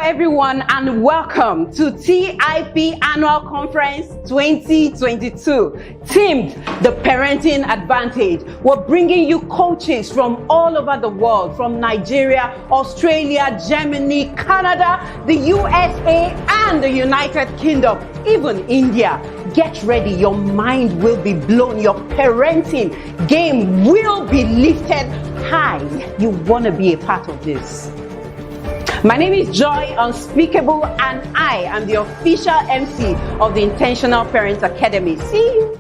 everyone, and welcome to TIP Annual Conference 2022, themed The Parenting Advantage. We're bringing you coaches from all over the world, from Nigeria, Australia, Germany, Canada, the USA, and the United Kingdom, even India. Get ready, your mind will be blown, your parenting game will be lifted high. You want to be a part of this. My name is Joy Unspeakable, and I am the official MC of the Intentional Parents Academy. See you.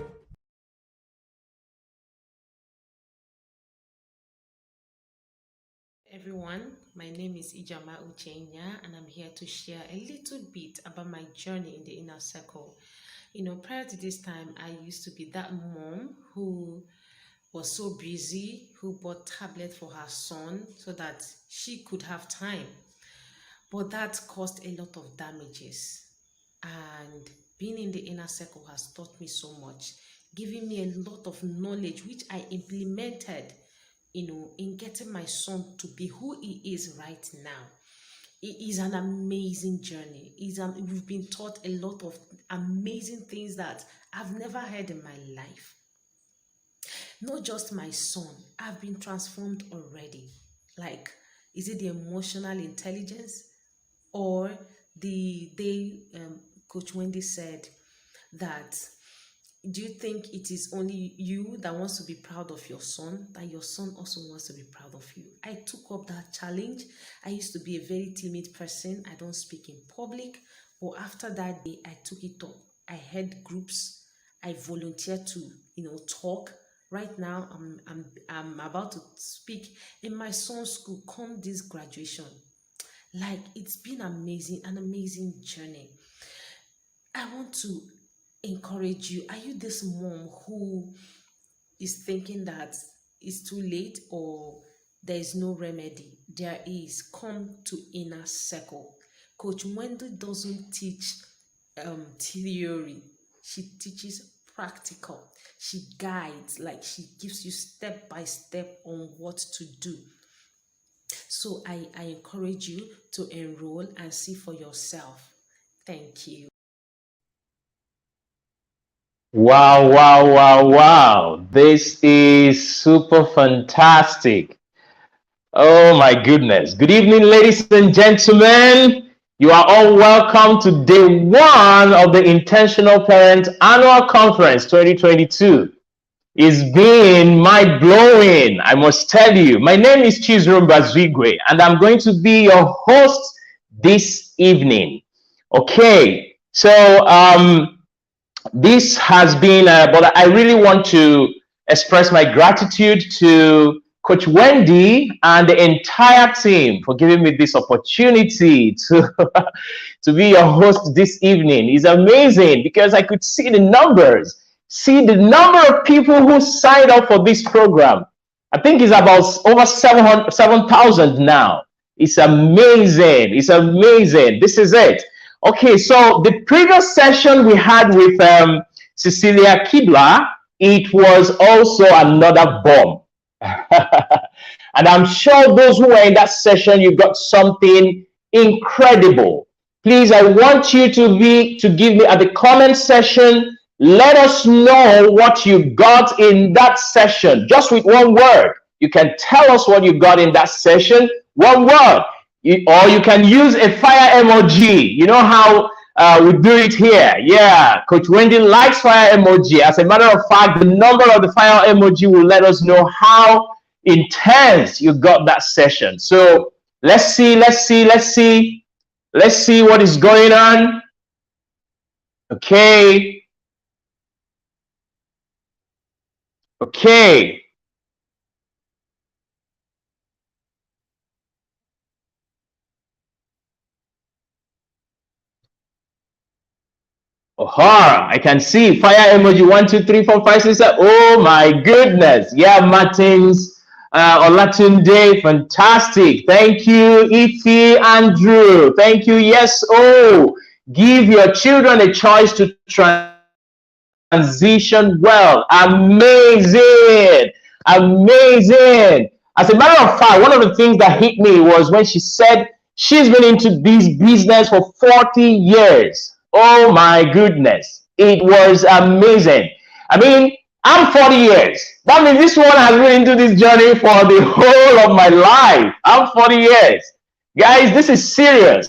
Everyone, my name is Ijama Uchenya, and I'm here to share a little bit about my journey in the inner circle. Prior to this time, I used to be that mom who was so busy, who bought tablet for her son so that she could have time. But that caused a lot of damages. And being in the inner circle has taught me so much, giving me a lot of knowledge, which I implemented, in getting my son to be who he is right now. It is an amazing journey. We've been taught a lot of amazing things that I've never heard in my life. Not just my son, I've been transformed already. Like, is it the emotional intelligence? Or Coach Wendy said that, do you think it is only you that wants to be proud of your son, that your son also wants to be proud of you? I took up that challenge. I used to be a very timid person. I don't speak in public. But after that day, I took it up. I had groups. I volunteered to, talk. Right now, I'm about to speak in my son's school come this graduation. Like, it's been amazing, an amazing journey. I want to encourage you. Are you this mom who is thinking that it's too late or there is no remedy? There is. Come to inner circle. Coach Wendy doesn't teach theory. She teaches practical. She guides, like she gives you step by step on what to do. So I encourage you to enroll and see for yourself. Thank you. Wow. This is super fantastic. Oh my goodness. Good evening, ladies and gentlemen. You are all welcome to day one of the Intentional Parent Annual Conference 2022. It's been mind-blowing, I must tell you. My name is Chizrum Bazigwe, and I'm going to be your host this evening. Okay, so this has been, but I really want to express my gratitude to Coach Wendy and the entire team for giving me this opportunity to, to be your host this evening. It's amazing because I could see the numbers. See the number of people who signed up for this program. I think it's about over 7,000 now. It's amazing. It's amazing. This is it. Okay, so the previous session we had with Cecilia Kibla, it was also another bomb. And I'm sure those who were in that session, you got something incredible. Please, I want you to give me at the comment section. Let us know what you got in that session, just with one word. You can tell us what you got in that session, one word. Or you can use a fire emoji. You know how we do it here. Yeah, Coach Wendy likes fire emoji. As a matter of fact, the number of the fire emoji will let us know how intense you got that session. So let's see what is going on. Okay. I can see fire emoji 1, 2, 3, 4, 5, 6, 7. Oh my goodness. Yeah, Martins, Olatunde, fantastic. Thank you, Ife, Andrew. Thank you. Yes. Give your children a choice to transition well. Amazing. As a matter of fact, one of the things that hit me was when she said She's been into this business for 40 years. Oh my goodness. It was amazing. I mean, I'm 40 years. That means this one has been into this journey for the whole of my life. I'm 40 years. Guys, this is serious.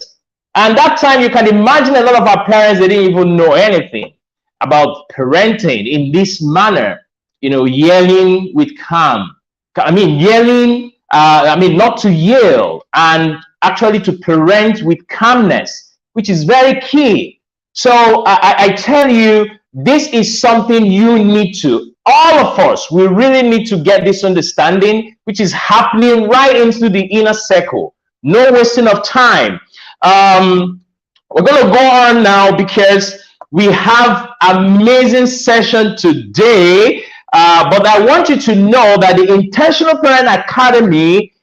And that time, you can imagine a lot of our parents, they didn't even know anything about parenting in this manner. You know, yelling with calm. I mean, yelling, not to yell, and actually to parent with calmness, which is very key. So I tell you, this is something you need to, all of us, we really need to get this understanding, which is happening right into the inner circle. No wasting of time. We're going to go on now because we have amazing session today. But I want you to know that the Intentional Parent Academy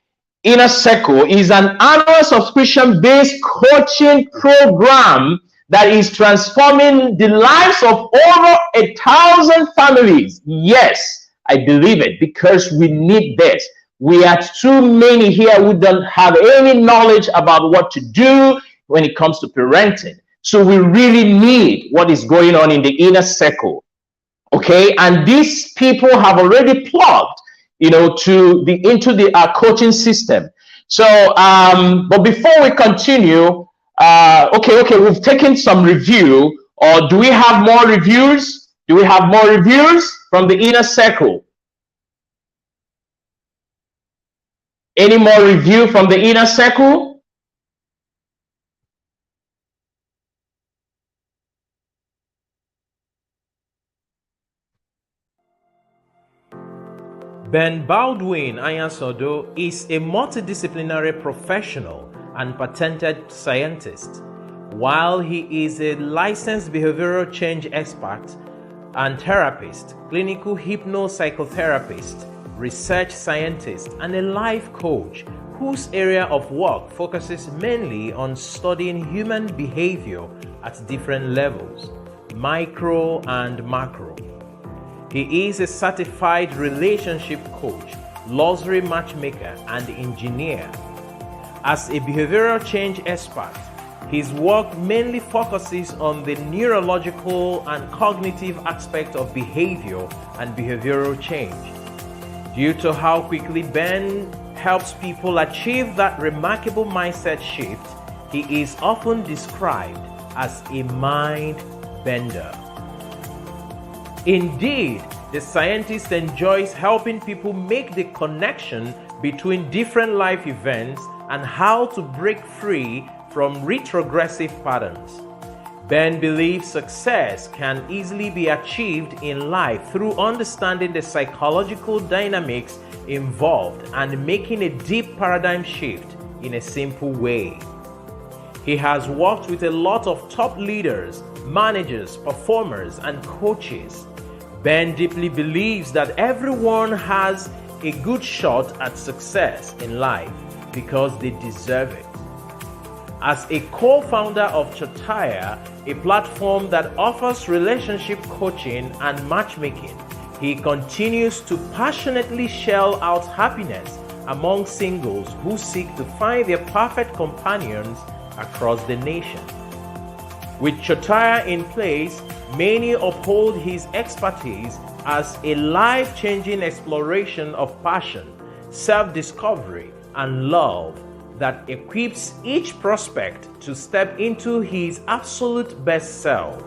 Inner Circle is an annual subscription-based coaching program that is transforming the lives of over 1,000 families. Yes, I believe it, because we need this. We are too many here who don't have any knowledge about what to do when it comes to parenting. So we really need what is going on in the inner circle. Okay, and these people have already plugged, into the coaching system. So, but before we continue, okay, we've taken some review. Or do we have more reviews? Do we have more reviews from the inner circle? Any more review from the inner circle? Ben Baldwin Ayansodo is a multidisciplinary professional and patented scientist. While he is a licensed behavioral change expert and therapist, clinical hypnopsychotherapist, research scientist, and a life coach whose area of work focuses mainly on studying human behavior at different levels, micro and macro. He is a certified relationship coach, luxury matchmaker, and engineer. As a behavioral change expert, his work mainly focuses on the neurological and cognitive aspect of behavior and behavioral change. Due to how quickly Ben helps people achieve that remarkable mindset shift, he is often described as a mind bender. Indeed, the scientist enjoys helping people make the connection between different life events and how to break free from retrogressive patterns. Ben believes success can easily be achieved in life through understanding the psychological dynamics involved and making a deep paradigm shift in a simple way. He has worked with a lot of top leaders, managers, performers, and coaches. Ben deeply believes that everyone has a good shot at success in life because they deserve it. As a co-founder of Chataya, a platform that offers relationship coaching and matchmaking, he continues to passionately shell out happiness among singles who seek to find their perfect companions across the nation. With Chataya in place, many uphold his expertise as a life-changing exploration of passion, self-discovery, and love that equips each prospect to step into his absolute best self.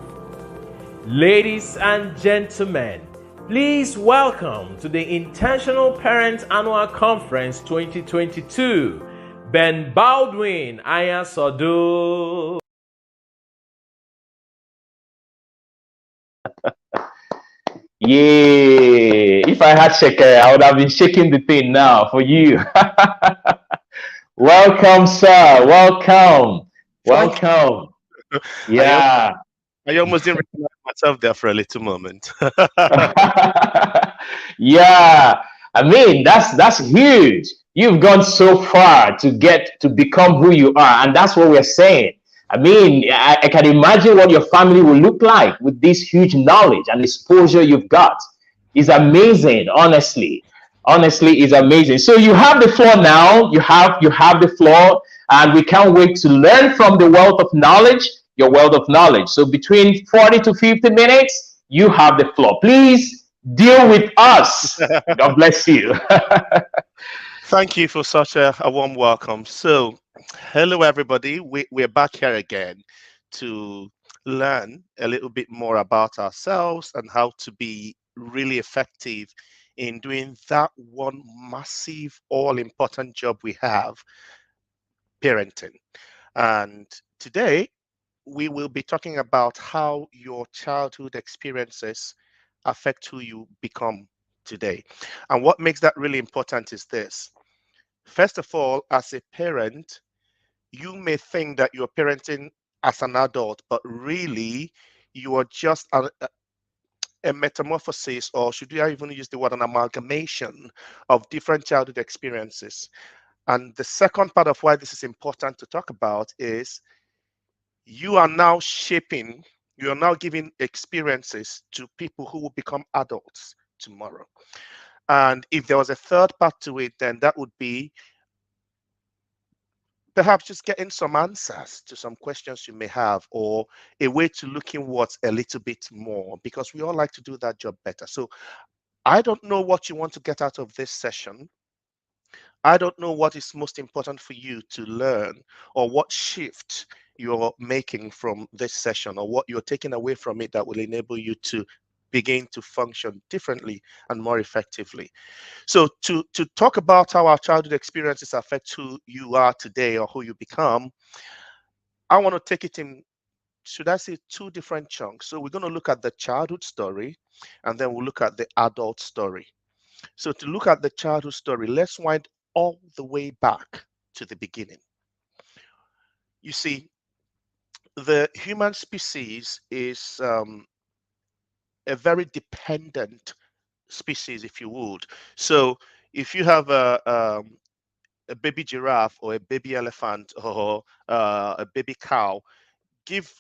Ladies and gentlemen, please welcome to the Intentional Parent Annual Conference 2022, Ben Baldwin Ayansodo. Yeah, if I had shaker, I would have been shaking the thing now for you. Welcome, sir. Welcome. Welcome. Yeah. I almost didn't recognize myself there for a little moment. Yeah. I mean, that's huge. You've gone so far to get to become who you are, and that's what we're saying. I mean, I can imagine what your family will look like with this huge knowledge and exposure you've got. It's amazing, honestly. Honestly, it's amazing. So you have the floor now. You have the floor. And we can't wait to learn from the wealth of knowledge, your wealth of knowledge. So between 40 to 50 minutes, you have the floor. Please deal with us. God bless you. Thank you for such a warm welcome. So, hello, everybody. We're back here again to learn a little bit more about ourselves and how to be really effective in doing that one massive, all important job we have, parenting. And today, we will be talking about how your childhood experiences affect who you become today. And what makes that really important is this. First of all, as a parent, you may think that you're parenting as an adult, but really you are just a metamorphosis, or should I even use the word an amalgamation of different childhood experiences. And the second part of why this is important to talk about is you are now shaping, you are now giving experiences to people who will become adults tomorrow. And if there was a third part to it, then that would be perhaps just getting some answers to some questions you may have, or a way to look inwards a little bit more, because we all like to do that job better. So I don't know what you want to get out of this session. I don't know what is most important for you to learn, or what shift you're making from this session, or what you're taking away from it that will enable you to begin to function differently and more effectively. So to talk about how our childhood experiences affect who you are today or who you become, I want to take it in, should I say, two different chunks. So we're going to look at the childhood story, and then we'll look at the adult story. So to look at the childhood story, let's wind all the way back to the beginning. You see, the human species is a very dependent species, if you would. So if you have a baby giraffe or a baby elephant or a baby cow, give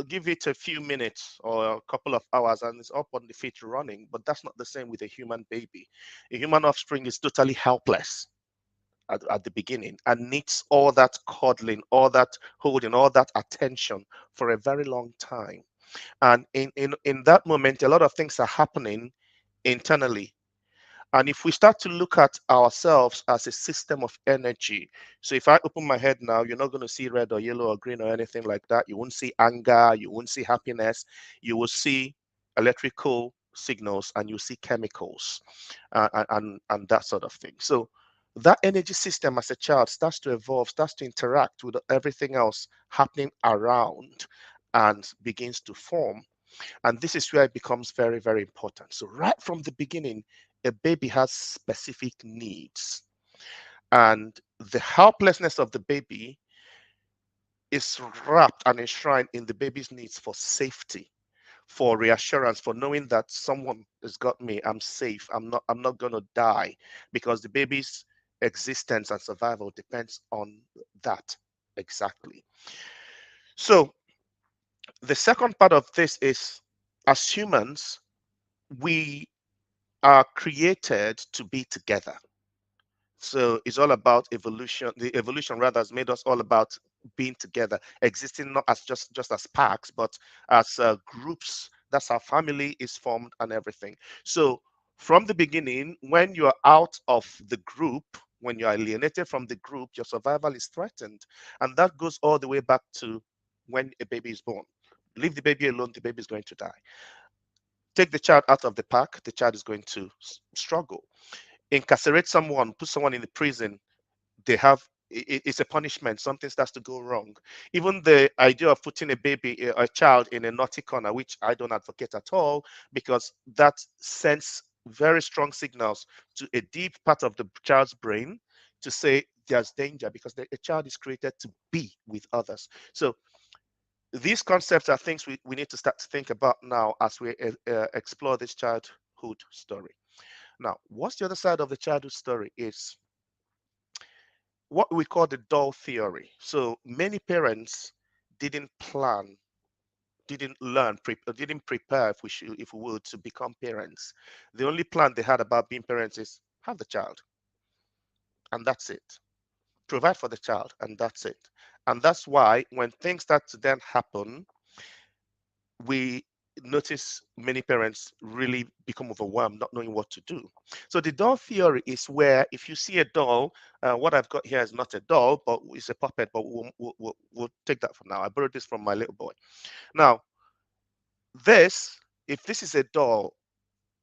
give it a few minutes or a couple of hours and it's up on the feet running. But that's not the same with a human baby. A human offspring is totally helpless at the beginning and needs all that cuddling, all that holding, all that attention for a very long time. And in that moment, a lot of things are happening internally. And if we start to look at ourselves as a system of energy, so if I open my head now, you're not going to see red or yellow or green or anything like that. You won't see anger, you won't see happiness, you will see electrical signals and you see chemicals and that sort of thing. So that energy system as a child starts to evolve, starts to interact with everything else happening around and begins to form. And this is where it becomes very, very important. So right from the beginning, a baby has specific needs. And the helplessness of the baby is wrapped and enshrined in the baby's needs for safety, for reassurance, for knowing that someone has got me, I'm safe, I'm not gonna die, because the baby's existence and survival depends on that exactly. So the second part of this is, as humans, we are created to be together. So it's all about evolution. The evolution rather has made us all about being together, existing not as just as packs, but as groups. That's how family is formed and everything. So from the beginning, when you're out of the group, when you're alienated from the group, your survival is threatened, and that goes all the way back to when a baby is born. Leave the baby alone, the baby is going to die. Take the child out of the pack, the child is going to struggle. Incarcerate someone, put someone in the prison, they have it's a punishment. Something starts to go wrong. Even the idea of putting a baby, a child, in a naughty corner, which I don't advocate at all, because that sends very strong signals to a deep part of the child's brain to say there's danger, because a child is created to be with others. So these concepts are things we need to start to think about now as we explore this childhood story. Now, what's the other side of the childhood story is what we call the doll theory. So many parents didn't plan, didn't learn, didn't prepare, if we would, to become parents. The only plan they had about being parents is have the child, and that's it. provide for the child, and that's it. And that's why when things start to then happen, we notice many parents really become overwhelmed, not knowing what to do. So the doll theory is where if you see a doll, what I've got here is not a doll, but it's a puppet, but we'll take that for now. I borrowed this from my little boy. Now, if this is a doll,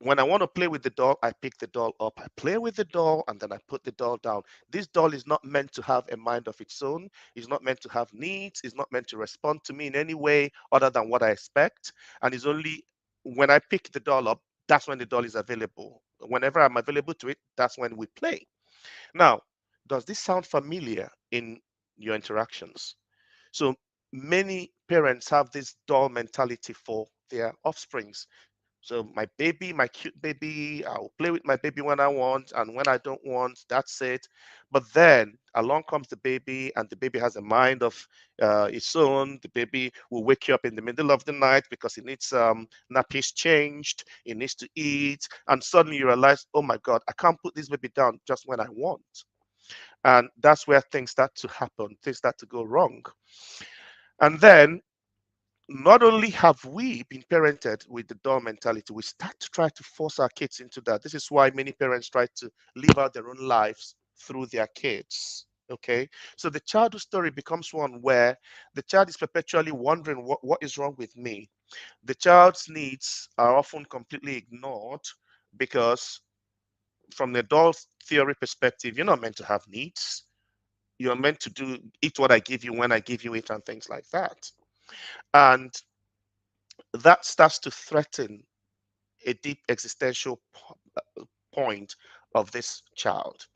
when I want to play with the doll, I pick the doll up, I play with the doll, and then I put the doll down. This doll is not meant to have a mind of its own. It's not meant to have needs. It's not meant to respond to me in any way other than what I expect. And it's only when I pick the doll up, that's when the doll is available. Whenever I'm available to it, that's when we play. Now, does this sound familiar in your interactions? So many parents have this doll mentality for their offsprings. So my baby, my cute baby, I'll play with my baby when I want, and when I don't want, that's it. But then along comes the baby, and the baby has a mind of its own. The baby will wake you up in the middle of the night because it needs nappies changed, it needs to eat, and suddenly you realize, oh my God, I can't put this baby down just when I want. And that's where things start to happen, things start to go wrong. And then not only have we been parented with the doll mentality, we start to try to force our kids into that. This is why many parents try to live out their own lives through their kids. Okay, so the childhood story becomes one where the child is perpetually wondering what is wrong with me. The child's needs are often completely ignored because, from the doll theory perspective, you're not meant to have needs. You're meant to do eat what I give you when I give you it, and things like that. And that starts to threaten a deep existential point of this child.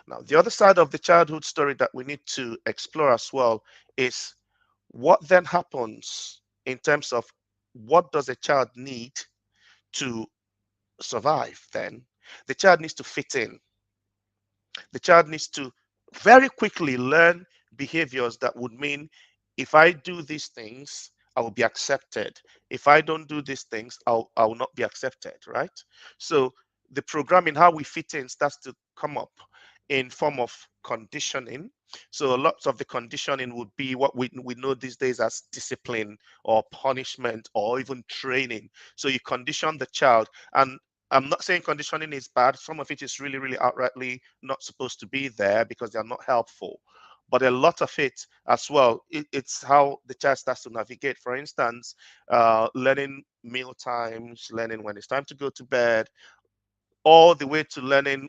Now, the other side of the childhood story that we need to explore as well is what then happens in terms of what does a child need to survive then? The child needs to fit in. The child needs to very quickly learn behaviors that would mean if I do these things, I will be accepted. If I don't do these things, I will not be accepted, right? So the programming, how we fit in, starts to come up in form of conditioning. So lots of the conditioning would be what we know these days as discipline or punishment or even training. So you condition the child, and I'm not saying conditioning is bad. Some of it is really, really outrightly not supposed to be there because they are not helpful. But a lot of it as well, it's how the child starts to navigate. For instance, learning meal times, learning when it's time to go to bed, all the way to learning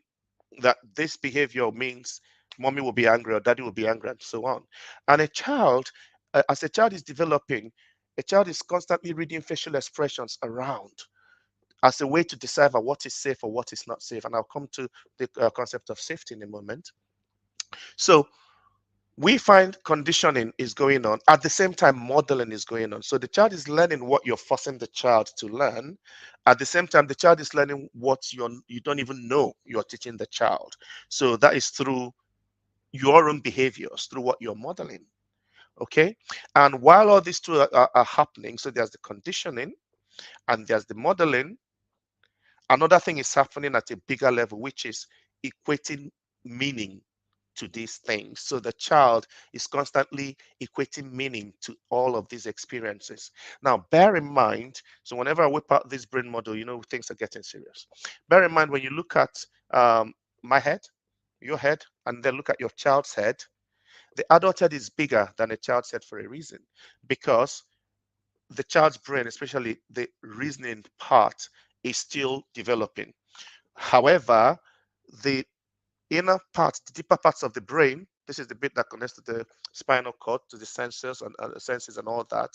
that this behavior means mommy will be angry or daddy will be angry, and so on. And a child, as a child is developing, a child is constantly reading facial expressions around as a way to decipher what is safe or what is not safe. And I'll come to the concept of safety in a moment. So we find conditioning is going on. At the same time, modeling is going on. So the child is learning what you're forcing the child to learn. At the same time, the child is learning what you don't even know you're teaching the child. So that is through your own behaviors, through what you're modeling. Okay. And while all these two are happening, so there's the conditioning and there's the modeling. Another thing is happening at a bigger level, which is equating meaning to these things. So the child is constantly equating meaning to all of these experiences. Now, bear in mind, so whenever I whip out this brain model, things are getting serious. Bear in mind when you look at my head, your head, and then look at your child's head, the adult head is bigger than a child's head for a reason, because the child's brain, especially the reasoning part, is still developing. However, the inner parts, the deeper parts of the brain, this is the bit that connects to the spinal cord, to the sensors and senses and all that,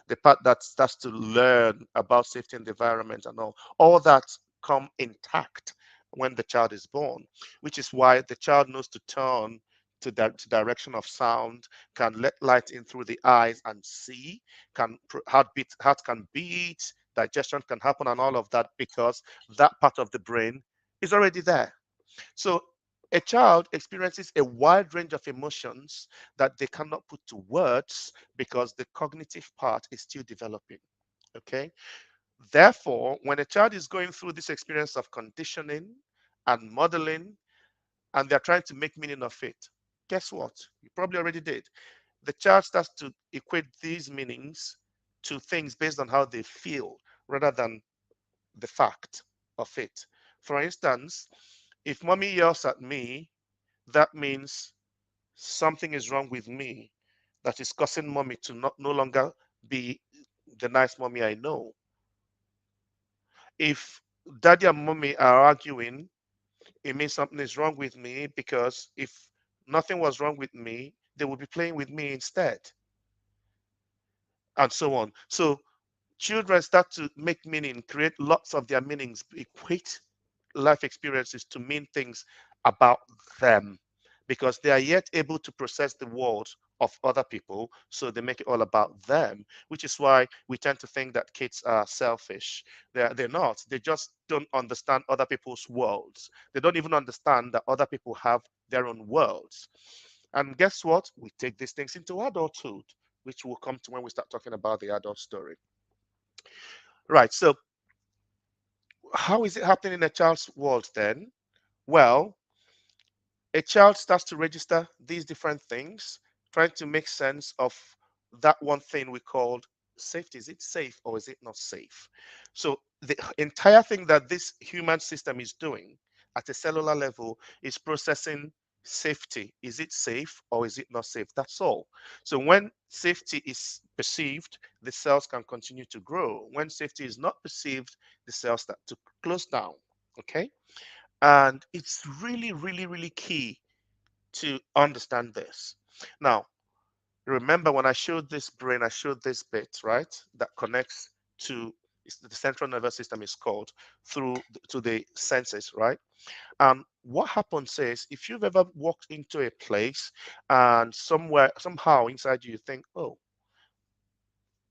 the part that starts to learn about safety and the environment and all that come intact when the child is born, which is why the child knows to turn to the direction of sound, can let light in through the eyes and see, heart can beat, digestion can happen and all of that, because that part of the brain is already there. So a child experiences a wide range of emotions that they cannot put to words because the cognitive part is still developing. Okay. Therefore, when a child is going through this experience of conditioning and modeling, and they're trying to make meaning of it, Guess what? You probably already did. The child starts to equate these meanings to things based on how they feel rather than the fact of it. For instance, if mommy yells at me, that means something is wrong with me that is causing mommy to no longer be the nice mommy I know. If daddy and mommy are arguing, it means something is wrong with me, because if nothing was wrong with me, they would be playing with me instead, and so on. So children start to make meaning, create lots of their meanings, equate life experiences to mean things about them, because they are yet able to process the world of other people. So they make it all about them, which is why we tend to think that kids are selfish. They're not. They just don't understand other people's worlds. They don't even understand that other people have their own worlds. And guess what? We take these things into adulthood, which will come to when we start talking about the adult story. Right. So, how is it happening in a child's world then? Well, a child starts to register these different things, trying to make sense of that one thing we called safety. Is it safe or is it not safe? So, the entire thing that this human system is doing at a cellular level is processing safety. Is it safe or is it not safe? That's all. So, when safety is perceived, the cells can continue to grow. When safety is not perceived, the cells start to close down. Okay. And it's really, really, really key to understand this. Now, remember when I showed this brain, I showed this bit, right? That connects to the central nervous system is called through to the senses, right? And what happens is if you've ever walked into a place and somewhere, somehow inside you, you think, oh,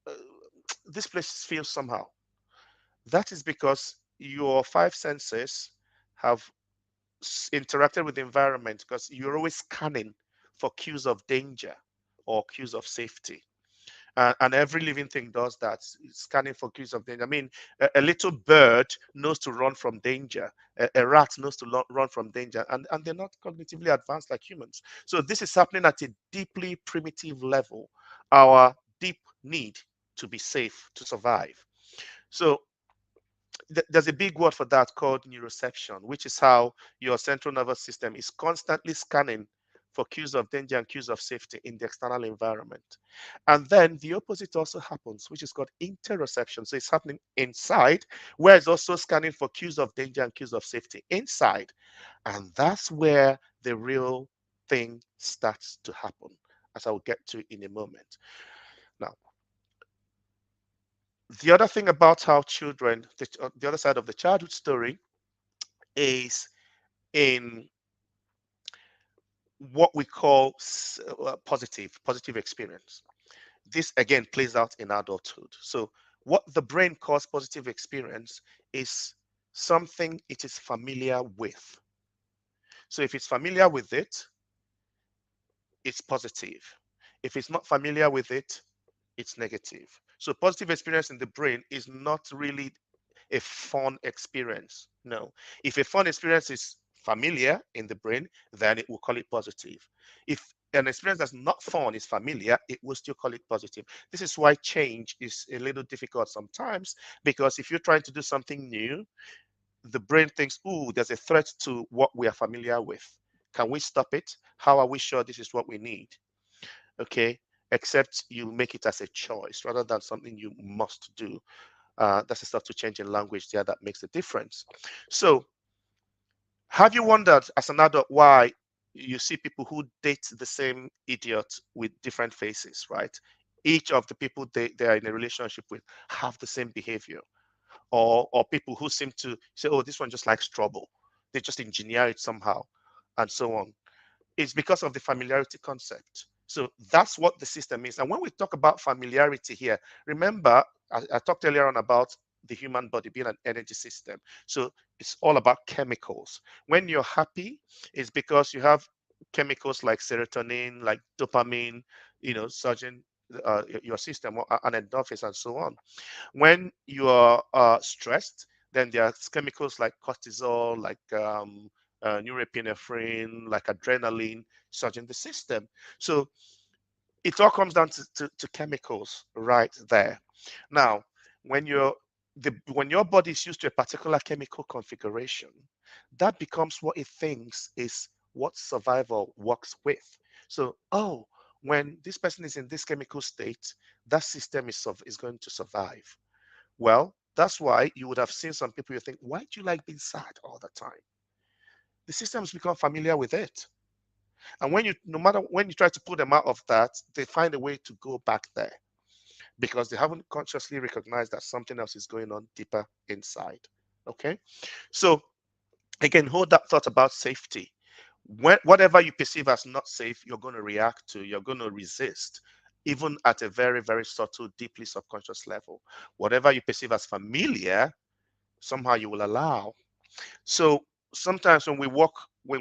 uh, this place feels somehow. That is because your five senses have interacted with the environment, because you're always scanning for cues of danger or cues of safety. And every living thing does that, scanning for cues of danger. I mean, a little bird knows to run from danger. A rat knows to run from danger, and they're not cognitively advanced like humans. So this is happening at a deeply primitive level, our deep need to be safe, to survive. So there's a big word for that called neuroception, which is how your central nervous system is constantly scanning for cues of danger and cues of safety in the external environment. And then the opposite also happens, which is called interoception. So it's happening inside, where it's also scanning for cues of danger and cues of safety inside. And that's where the real thing starts to happen, as I will get to in a moment. Now, the other thing about how children, the other side of the childhood story, is in what we call positive experience. This again plays out in adulthood. So what the brain calls positive experience is something it is familiar with. So if it's familiar with it, it's positive. If it's not familiar with it, it's negative. So positive experience in the brain is not really a fun experience. No. If a fun experience is familiar in the brain, then it will call it positive. If an experience that's not fun is familiar, it will still call it positive. This is why change is a little difficult sometimes, because if you're trying to do something new, the brain thinks, ooh, there's a threat to what we are familiar with. Can we stop it? How are we sure this is what we need? Okay. Except you make it as a choice rather than something you must do. That's the stuff to change in language there that makes a difference. So, have you wondered as an adult why you see people who date the same idiot with different faces, right? Each of the people they are in a relationship with have the same behavior, or people who seem to say, oh, this one just likes trouble. They just engineer it somehow, and so on. It's because of the familiarity concept. So that's what the system is. And when we talk about familiarity here, remember, I talked earlier on about the human body being an energy system. So it's all about chemicals. When you're happy, it's because you have chemicals like serotonin, like dopamine, surging your system, and endorphins, and so on. When you are stressed, then there are chemicals like cortisol, like norepinephrine, like adrenaline, surge in the system. So it all comes down to chemicals right there. Now, when when your body is used to a particular chemical configuration, that becomes what it thinks is what survival works with. So, oh, when this person is in this chemical state, that system is going to survive. Well, that's why you would have seen some people you think, why do you like being sad all the time? The system has become familiar with it. And when you, no matter when you try to pull them out of that, they find a way to go back there because they haven't consciously recognized that something else is going on deeper inside. Okay. So again, hold that thought about safety. Whatever you perceive as not safe, you're going to react to, you're going to resist, even at a very, very subtle, deeply subconscious level. Whatever you perceive as familiar, somehow you will allow. So sometimes when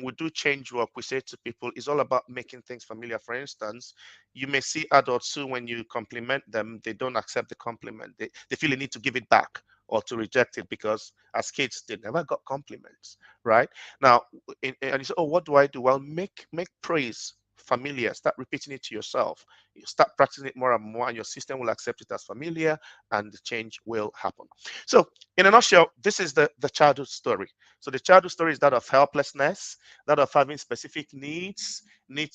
we do change work, we say to people, it's all about making things familiar. For instance, you may see adults who, when you compliment them, they don't accept the compliment. They feel they need to give it back or to reject it because as kids, they never got compliments, right? Now, and you say, oh, what do I do? Well, make praise familiar. Start repeating it to yourself. You start practicing it more and more, and your system will accept it as familiar, and the change will happen. So, in a nutshell, this is the childhood story. So the childhood story is that of helplessness, that of having specific needs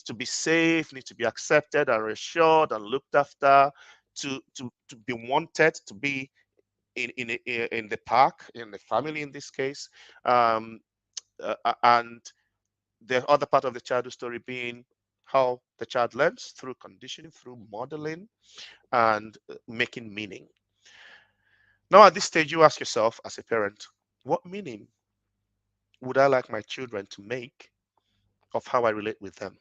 to be safe, need to be accepted and reassured and looked after, to be wanted, to be in the park, in the family in this case, um, and the other part of the childhood story being how the child learns through conditioning, through modeling, and making meaning. Now, at this stage, you ask yourself as a parent, what meaning would I like my children to make of how I relate with them?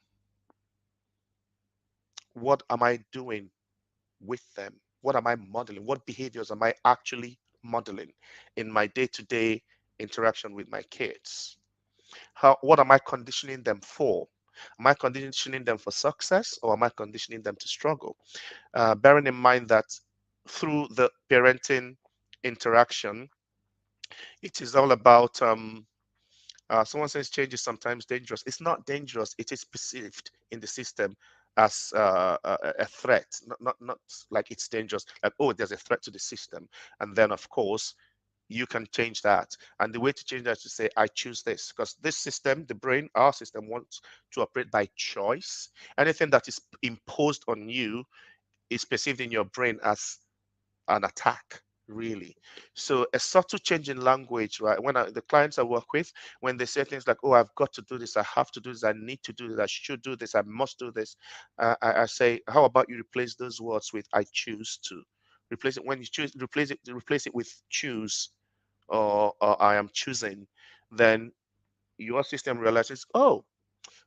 What am I doing with them? What am I modeling? What behaviors am I actually modeling in my day-to-day interaction with my kids? What am I conditioning them for? Am I conditioning them for success, or am I conditioning them to struggle? Bearing in mind that through the parenting interaction, it is all about someone says change is sometimes dangerous. It's not dangerous. It is perceived in the system as a threat, not like it's dangerous. Like, oh, there's a threat to the system, and then of course you can change that. And the way to change that is to say, I choose this, because this system, the brain, our system, wants to operate by choice. Anything that is imposed on you is perceived in your brain as an attack, really. So a subtle change in language, right? The clients I work with, when they say things like, oh, I've got to do this, I have to do this, I need to do this, I should do this, I must do this, I say, how about you replace those words with I choose to? Replace it when you choose, replace it with choose, or I am choosing. Then your system realizes, oh,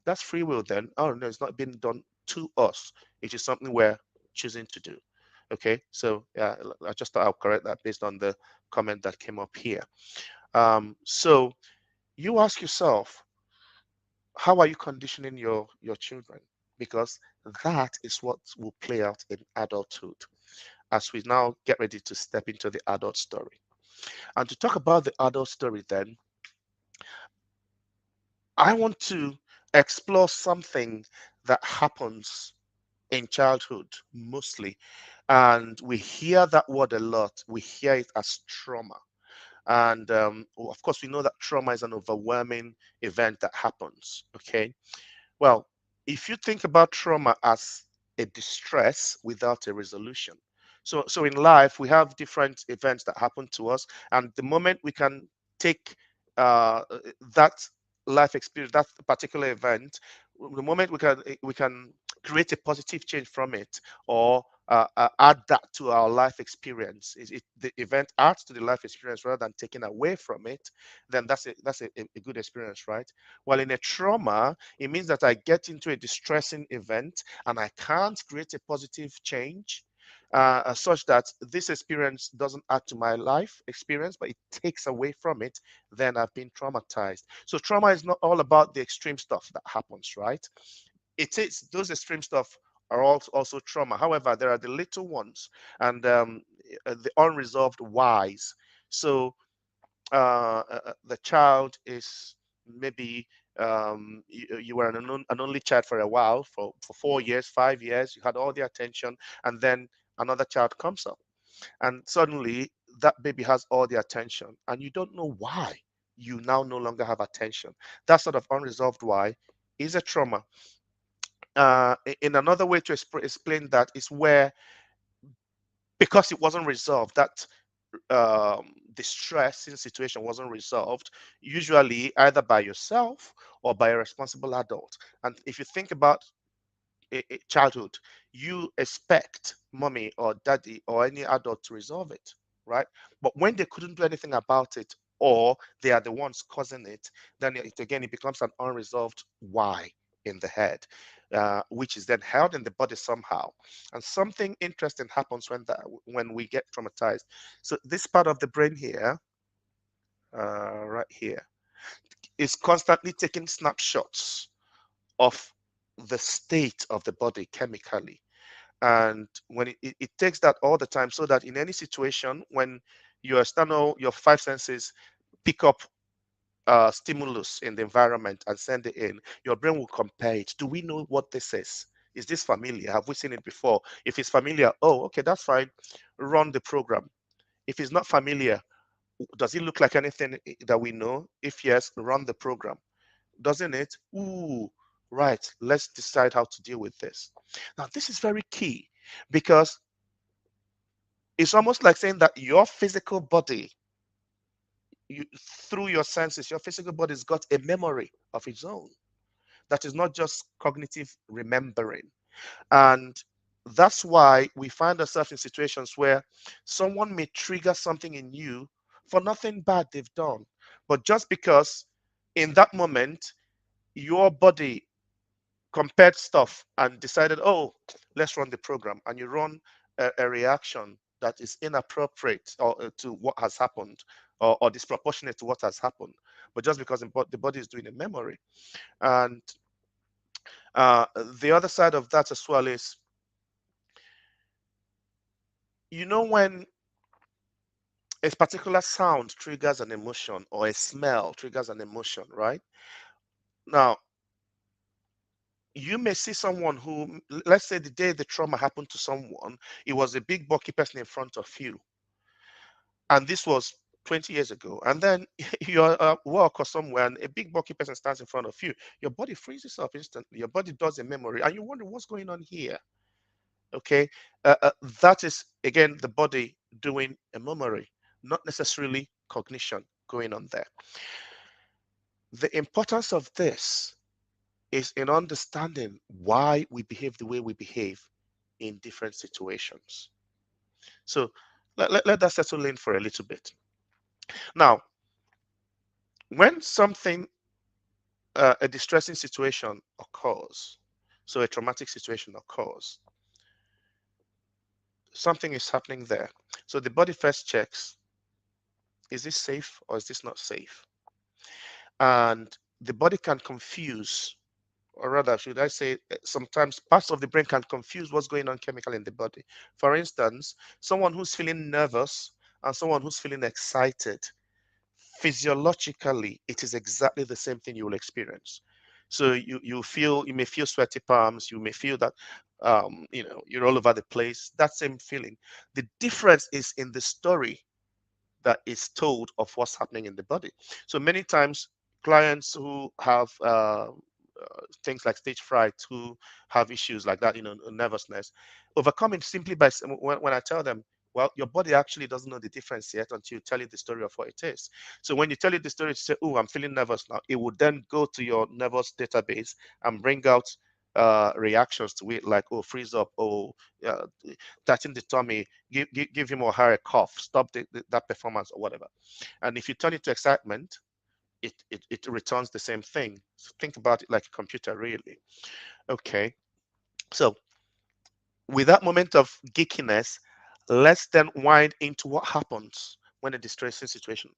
that's free will then. Oh no, it's not being done to us. It is something we're choosing to do. Okay, so yeah, I just thought I'll correct that based on the comment that came up here. So you ask yourself, how are you conditioning your children? Because that is what will play out in adulthood as we now get ready to step into the adult story. And to talk about the adult story, then I want to explore something that happens in childhood mostly. And we hear that word a lot. We hear it as trauma. And of course, we know that trauma is an overwhelming event that happens. Okay. Well, if you think about trauma as a distress without a resolution. So in life, we have different events that happen to us, and the moment we can take that life experience, that particular event, the moment we can create a positive change from it, or add that to our life experience, the event adds to the life experience rather than taking away from it, then that's a good experience, right? While in a trauma, it means that I get into a distressing event and I can't create a positive change such that this experience doesn't add to my life experience, but it takes away from it, then I've been traumatized. So trauma is not all about the extreme stuff that happens, right? It is those extreme stuff are also trauma. However, there are the little ones and the unresolved whys. So the child is maybe you were an only child for a while, for 4 years, 5 years, you had all the attention, and then another child comes up, and suddenly that baby has all the attention, and you don't know why you now no longer have attention. That sort of unresolved why is a trauma. In another way to explain that is where, because it wasn't resolved, that distressing situation wasn't resolved, usually either by yourself or by a responsible adult. And if you think about childhood, you expect mommy or daddy or any adult to resolve it, right? But when they couldn't do anything about it, or they are the ones causing it, then it becomes an unresolved why in the head, which is then held in the body somehow. And something interesting happens when we get traumatized. So this part of the brain here, right here, is constantly taking snapshots of the state of the body chemically. And when it takes that all the time, so that in any situation, when your five senses pick up stimulus in the environment and send it in, your brain will compare it. Do we know what this is? Is this familiar? Have we seen it before? If it's familiar, oh, okay, that's fine. Run the program. If it's not familiar, does it look like anything that we know? If yes, run the program. Doesn't it? Ooh, right. Let's decide how to deal with this. Now, this is very key, because it's almost like saying that your physical body, through your senses, your physical body's got a memory of its own that is not just cognitive remembering. And that's why we find ourselves in situations where someone may trigger something in you for nothing bad they've done, but just because in that moment your body compared stuff and decided, oh, let's run the program, and you run a reaction that is inappropriate or to what has happened, or disproportionate to what has happened, but just because the body is doing a memory. And uh, the other side of that as well is, when a particular sound triggers an emotion, or a smell triggers an emotion, right? Now, you may see someone who, let's say the day the trauma happened to someone, it was a big bulky person in front of you, and this was 20 years ago, and then you're at work or somewhere and a big bulky person stands in front of you, your body freezes up instantly, your body does a memory, and you wonder what's going on here. Okay. That is again the body doing a memory, not necessarily cognition going on there. The importance of this is in understanding why we behave the way we behave in different situations. So let that settle in for a little bit. Now, when a distressing situation occurs, so a traumatic situation occurs, something is happening there. So the body first checks, is this safe or is this not safe? And the body can confuse, or rather, should I say, sometimes parts of the brain can confuse what's going on chemically in the body. For instance, someone who's feeling nervous and someone who's feeling excited, physiologically, it is exactly the same thing you will experience. So you may feel sweaty palms, you may feel that you're all over the place, that same feeling. The difference is in the story that is told of what's happening in the body. So many times, clients who have things like stage fright, who have issues like that, nervousness, overcome it simply by when I tell them, well, your body actually doesn't know the difference yet until you tell it the story of what it is. So when you tell it the story, to say, oh, I'm feeling nervous now, it would then go to your nervous database and bring out reactions to it, like, oh, freeze up, oh, touching the tummy, give him or her a cough, stop that performance or whatever. And if you turn it to excitement, it returns the same thing. So think about it like a computer, really. Okay. So with that moment of geekiness, let's then wind into what happens when a distressing situation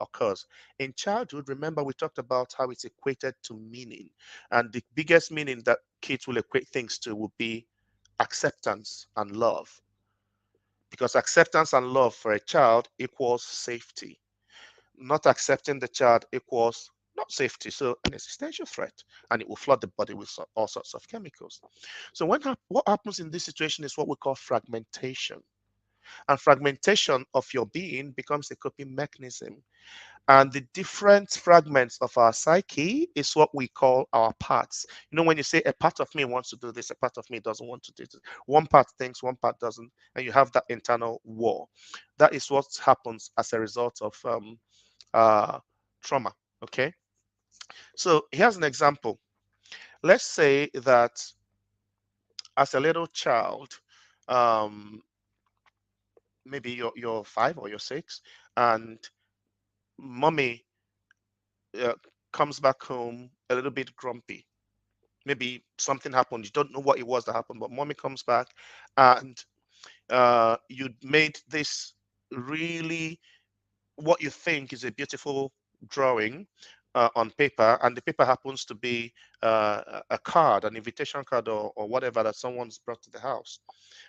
occurs. In childhood, remember we talked about how it's equated to meaning. And the biggest meaning that kids will equate things to will be acceptance and love. Because acceptance and love for a child equals safety. Not accepting the child equals not safety, so an existential threat, and it will flood the body with all sorts of chemicals. So what happens in this situation is what we call fragmentation. And fragmentation of your being becomes a coping mechanism. And the different fragments of our psyche is what we call our parts. You know, when you say a part of me wants to do this, a part of me doesn't want to do this. One part thinks, one part doesn't, and you have that internal war. That is what happens as a result of uh, trauma. Okay. So here's an example. Let's say that as a little child, um, maybe you're 5 or you're 6, and mommy uh, comes back home a little bit grumpy. Maybe something happened. You don't know what it was that happened, but mommy comes back, and you made this really what you think is a beautiful drawing on paper, and the paper happens to be a card, an invitation card, or whatever that someone's brought to the house,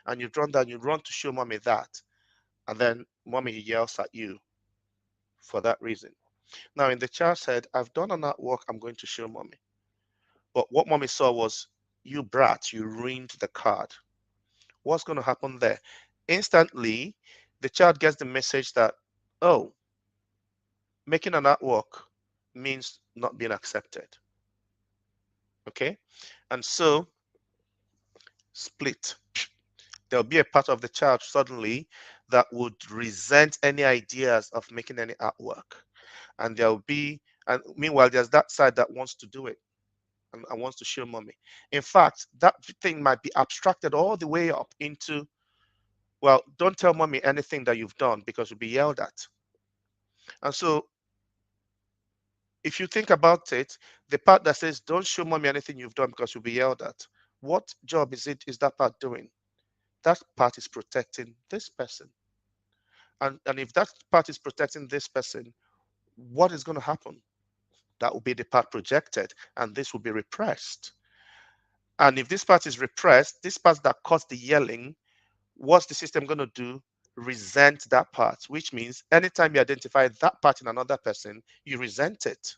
and you've drawn that. You run to show mommy that, and then mommy yells at you for that reason. Now, in the child's head, I've done an artwork, I'm going to show mommy. But what mommy saw was, you brat, you ruined the card. What's going to happen there? Instantly, the child gets the message that, oh, making an artwork means not being accepted. Okay? And so, split. There'll be a part of the child suddenly that would resent any ideas of making any artwork. And there'll be, and meanwhile, there's that side that wants to do it and wants to show mommy. In fact, that thing might be abstracted all the way up into, well, don't tell mommy anything that you've done because you'll be yelled at. And so if you think about it, the part that says don't show mommy anything you've done because you'll be yelled at, what job is that part doing? That part is protecting this person. And if that part is protecting this person, what is going to happen? That will be the part projected, and this will be repressed. And if this part is repressed, this part that caused the yelling, what's the system going to do? Resent that part, which means anytime you identify that part in another person, you resent it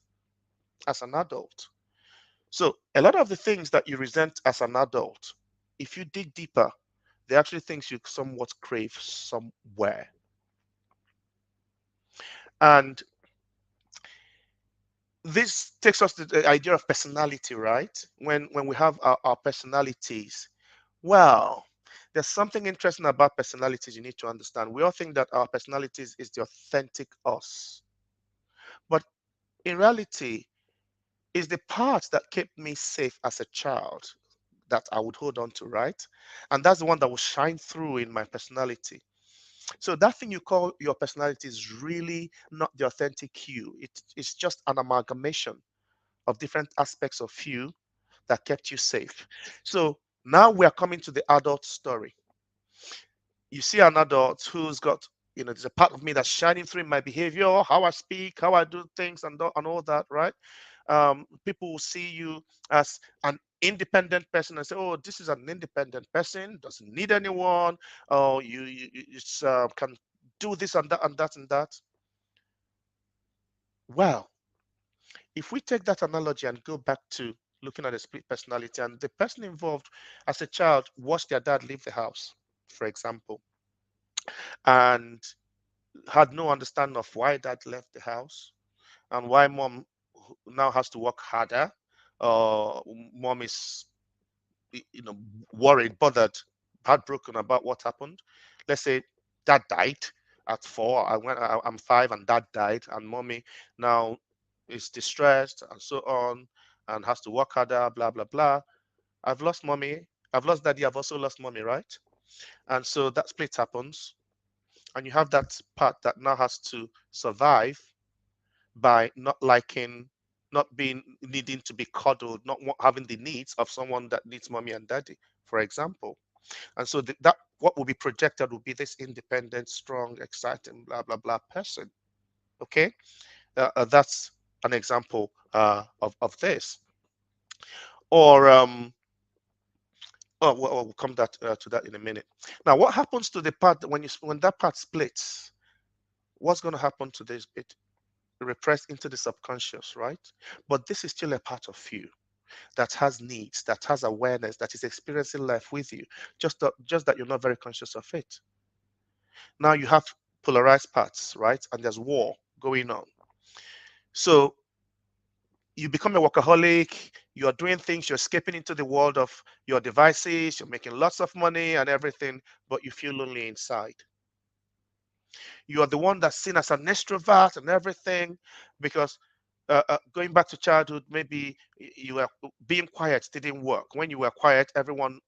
as an adult. So a lot of the things that you resent as an adult, if you dig deeper, they're actually things you somewhat crave somewhere. And this takes us to the idea of personality, right? When we have our personalities, well, there's something interesting about personalities you need to understand. We all think that our personalities is the authentic us, but in reality, is the part that kept me safe as a child that I would hold on to, right? And that's the one that will shine through in my personality. So that thing you call your personality is really not the authentic you. It's just an amalgamation of different aspects of you that kept you safe. So now we are coming to the adult story. You see an adult who's got, there's a part of me that's shining through in my behavior, how I speak, how I do things, and all that, right? People will see you as an independent person and say, oh, this is an independent person, doesn't need anyone. Oh, you can do this and that and that and that. Well, if we take that analogy and go back to looking at a split personality, and the person involved as a child watched their dad leave the house, for example, and had no understanding of why dad left the house and why mom now has to work harder. Mom is, you know, worried, bothered, heartbroken about what happened. Let's say dad died at 4. I'm 5, and dad died, and mommy now is distressed and so on, and has to work harder. Blah blah blah. I've lost mommy. I've lost daddy. I've also lost mommy, right? And so that split happens, and you have that part that now has to survive by not liking, not being needing to be cuddled, not having the needs of someone that needs mommy and daddy, for example. And so that what will be projected will be this independent, strong, exciting, blah blah blah person. Okay, that's an example of this. Or oh, we'll come to that in a minute. Now, what happens to the part that when that part splits? What's going to happen to this bit? repressed into the subconscious, right? But this is still a part of you that has needs, that has awareness, that is experiencing life with you, just that you're not very conscious of it. Now you have polarized parts, right? And there's war going on. So you become a workaholic, you're doing things, you're escaping into the world of your devices, you're making lots of money and everything, but you feel lonely inside. You are the one that's seen as an extrovert and everything because going back to childhood, maybe you were being quiet didn't work. When you were quiet, everyone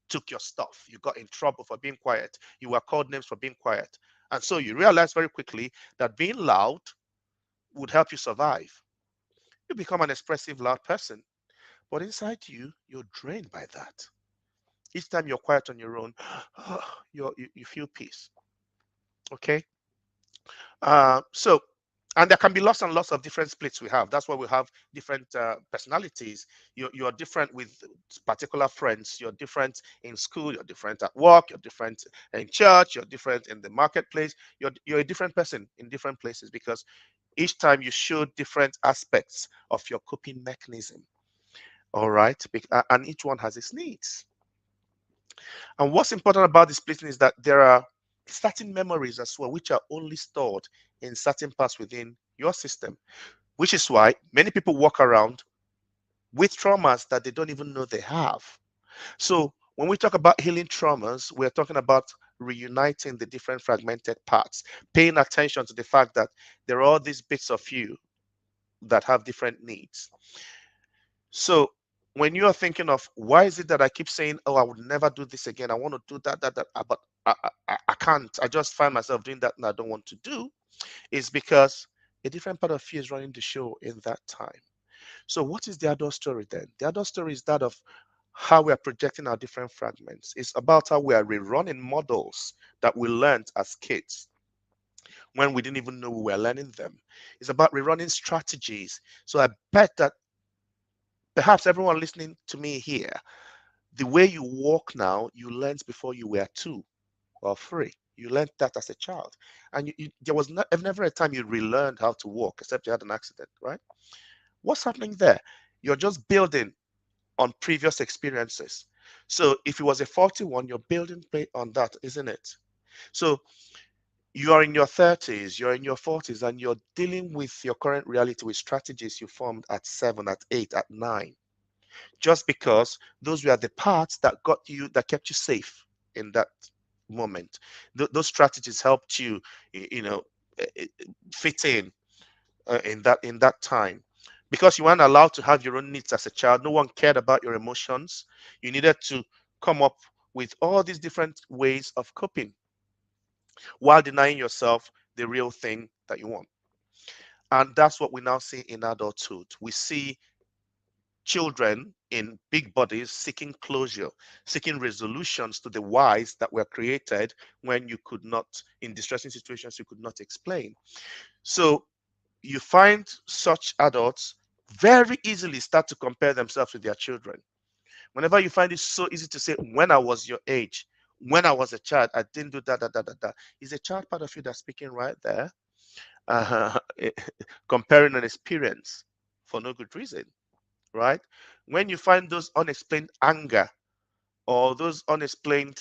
took your stuff. You got in trouble for being quiet. You were called names for being quiet. And so you realize very quickly that being loud would help you survive. You become an expressive, loud person. But inside you, you're drained by that. Each time you're quiet on your own, you feel peace. Okay? So, and there can be lots and lots of different splits we have. That's why we have different personalities. You're different with particular friends. You're different in school. You're different at work. You're different in church. You're different in the marketplace. You're a different person in different places because each time you show different aspects of your coping mechanism. All right, and each one has its needs. And what's important about this splitting is that there are certain memories as well, which are only stored in certain parts within your system, which is why many people walk around with traumas that they don't even know they have. So when we talk about healing traumas, we're talking about reuniting the different fragmented parts, paying attention to the fact that there are all these bits of you that have different needs. So when you are thinking of why is it that I keep saying, oh, I would never do this again, I want to do that, but I can't, I just find myself doing that and I don't want to do, is because a different part of you is running the show in that time. So what is the adult story then? The adult story is that of how we are projecting our different fragments. It's about how we are rerunning models that we learned as kids when we didn't even know we were learning them. It's about rerunning strategies. So I bet that perhaps everyone listening to me here, the way you walk now, you learned before you were 2 or 3. You learned that as a child. And there was never a time you relearned how to walk, except you had an accident, right? What's happening there? You're just building on previous experiences. So if it was a faulty one, you're building on that, isn't it? So you are in your 30s, you're in your 40s, and you're dealing with your current reality with strategies you formed at 7, at 8, at 9. Just because those were the parts that that kept you safe in that moment. Those strategies helped you, you know, fit in that time. Because you weren't allowed to have your own needs as a child, no one cared about your emotions. You needed to come up with all these different ways of coping while denying yourself the real thing that you want. And that's what we now see in adulthood. We see children in big bodies seeking closure, seeking resolutions to the whys that were created when you could not, in distressing situations, you could not explain. So you find such adults very easily start to compare themselves with their children. Whenever you find it so easy to say, when I was your age, when I was a child, I didn't do that. Is a child part of you that's speaking right there, uh, comparing an experience for no good reason, right? When you find those unexplained anger or those unexplained,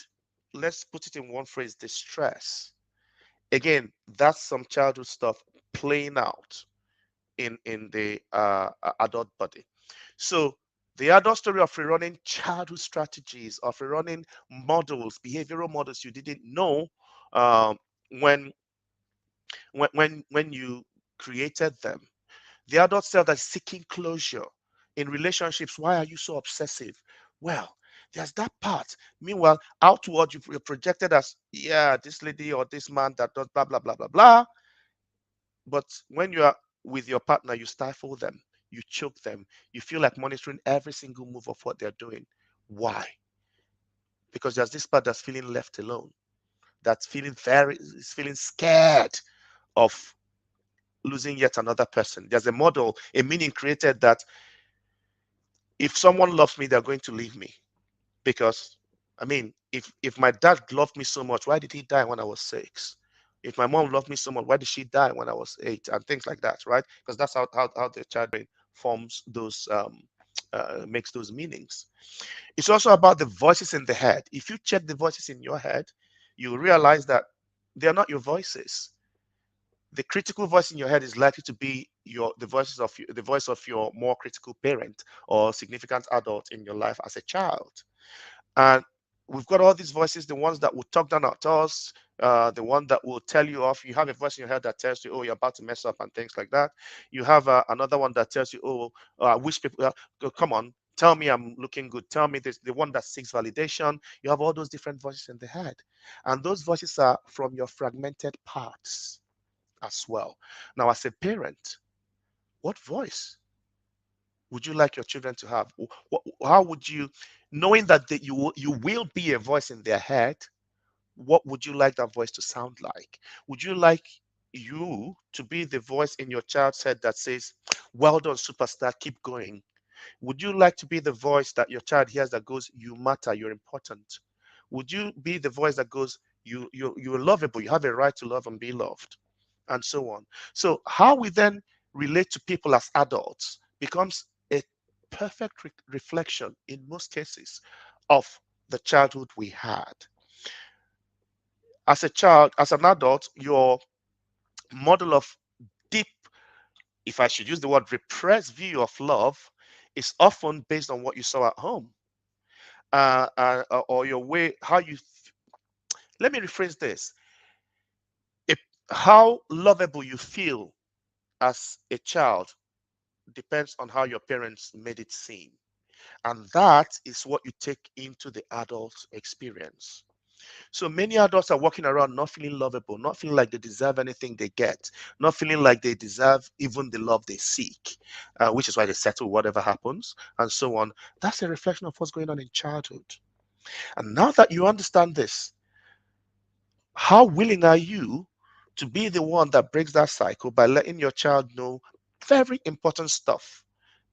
let's put it in one phrase, distress. Again, that's some childhood stuff playing out in the adult body. So the adult story of rerunning childhood strategies, of rerunning models, behavioral models you didn't know um, when when you created them. The adult self that's seeking closure in relationships. Why are you so obsessive? Well, there's that part. Meanwhile, outward you're projected as, yeah, this lady or this man that does blah blah blah blah blah. But when you are with your partner, you stifle them, you choke them, you feel like monitoring every single move of what they're doing. Why? Because there's this part that's feeling left alone, that's is feeling scared of losing yet another person. There's a model, a meaning created that if someone loves me, they're going to leave me. Because, I mean, if my dad loved me so much, why did he die when I was 6? If my mom loved me so much, why did she die when I was 8? And things like that, right? Because that's how the child brain forms those, makes those meanings. It's also about the voices in the head. If you check the voices in your head, you realize that they are not your voices. The critical voice in your head is likely to be the voice of your more critical parent or significant adult in your life as a child. And we've got all these voices, the ones that will talk down at us, the one that will tell you off. You have a voice in your head that tells you, oh, you're about to mess up and things like that. You have another one that tells you, oh, I wish people, come on, tell me I'm looking good. Tell me this, the one that seeks validation. You have all those different voices in the head. And those voices are from your fragmented parts as well. Now, as a parent, what voice would you like your children to have? How would you, knowing that you will be a voice in their head, what would you like that voice to sound like? Would you like you to be the voice in your child's head that says, well done, superstar, keep going? Would you like to be the voice that your child hears that goes, you matter, you're important? Would you be the voice that goes, you're lovable, you have a right to love and be loved, and so on? So how we then relate to people as adults becomes a perfect reflection in most cases of the childhood we had. As a child, as an adult, your model of deep, if I should use the word repressed view of love, is often based on what you saw at home, or your way, how you. Let me rephrase this: if, how lovable you feel as a child depends on how your parents made it seem, and that is what you take into the adult experience. So many adults are walking around not feeling lovable, not feeling like they deserve anything they get, not feeling like they deserve even the love they seek, which is why they settle whatever happens and so on. That's a reflection of what's going on in childhood. And now that you understand this, how willing are you to be the one that breaks that cycle by letting your child know very important stuff,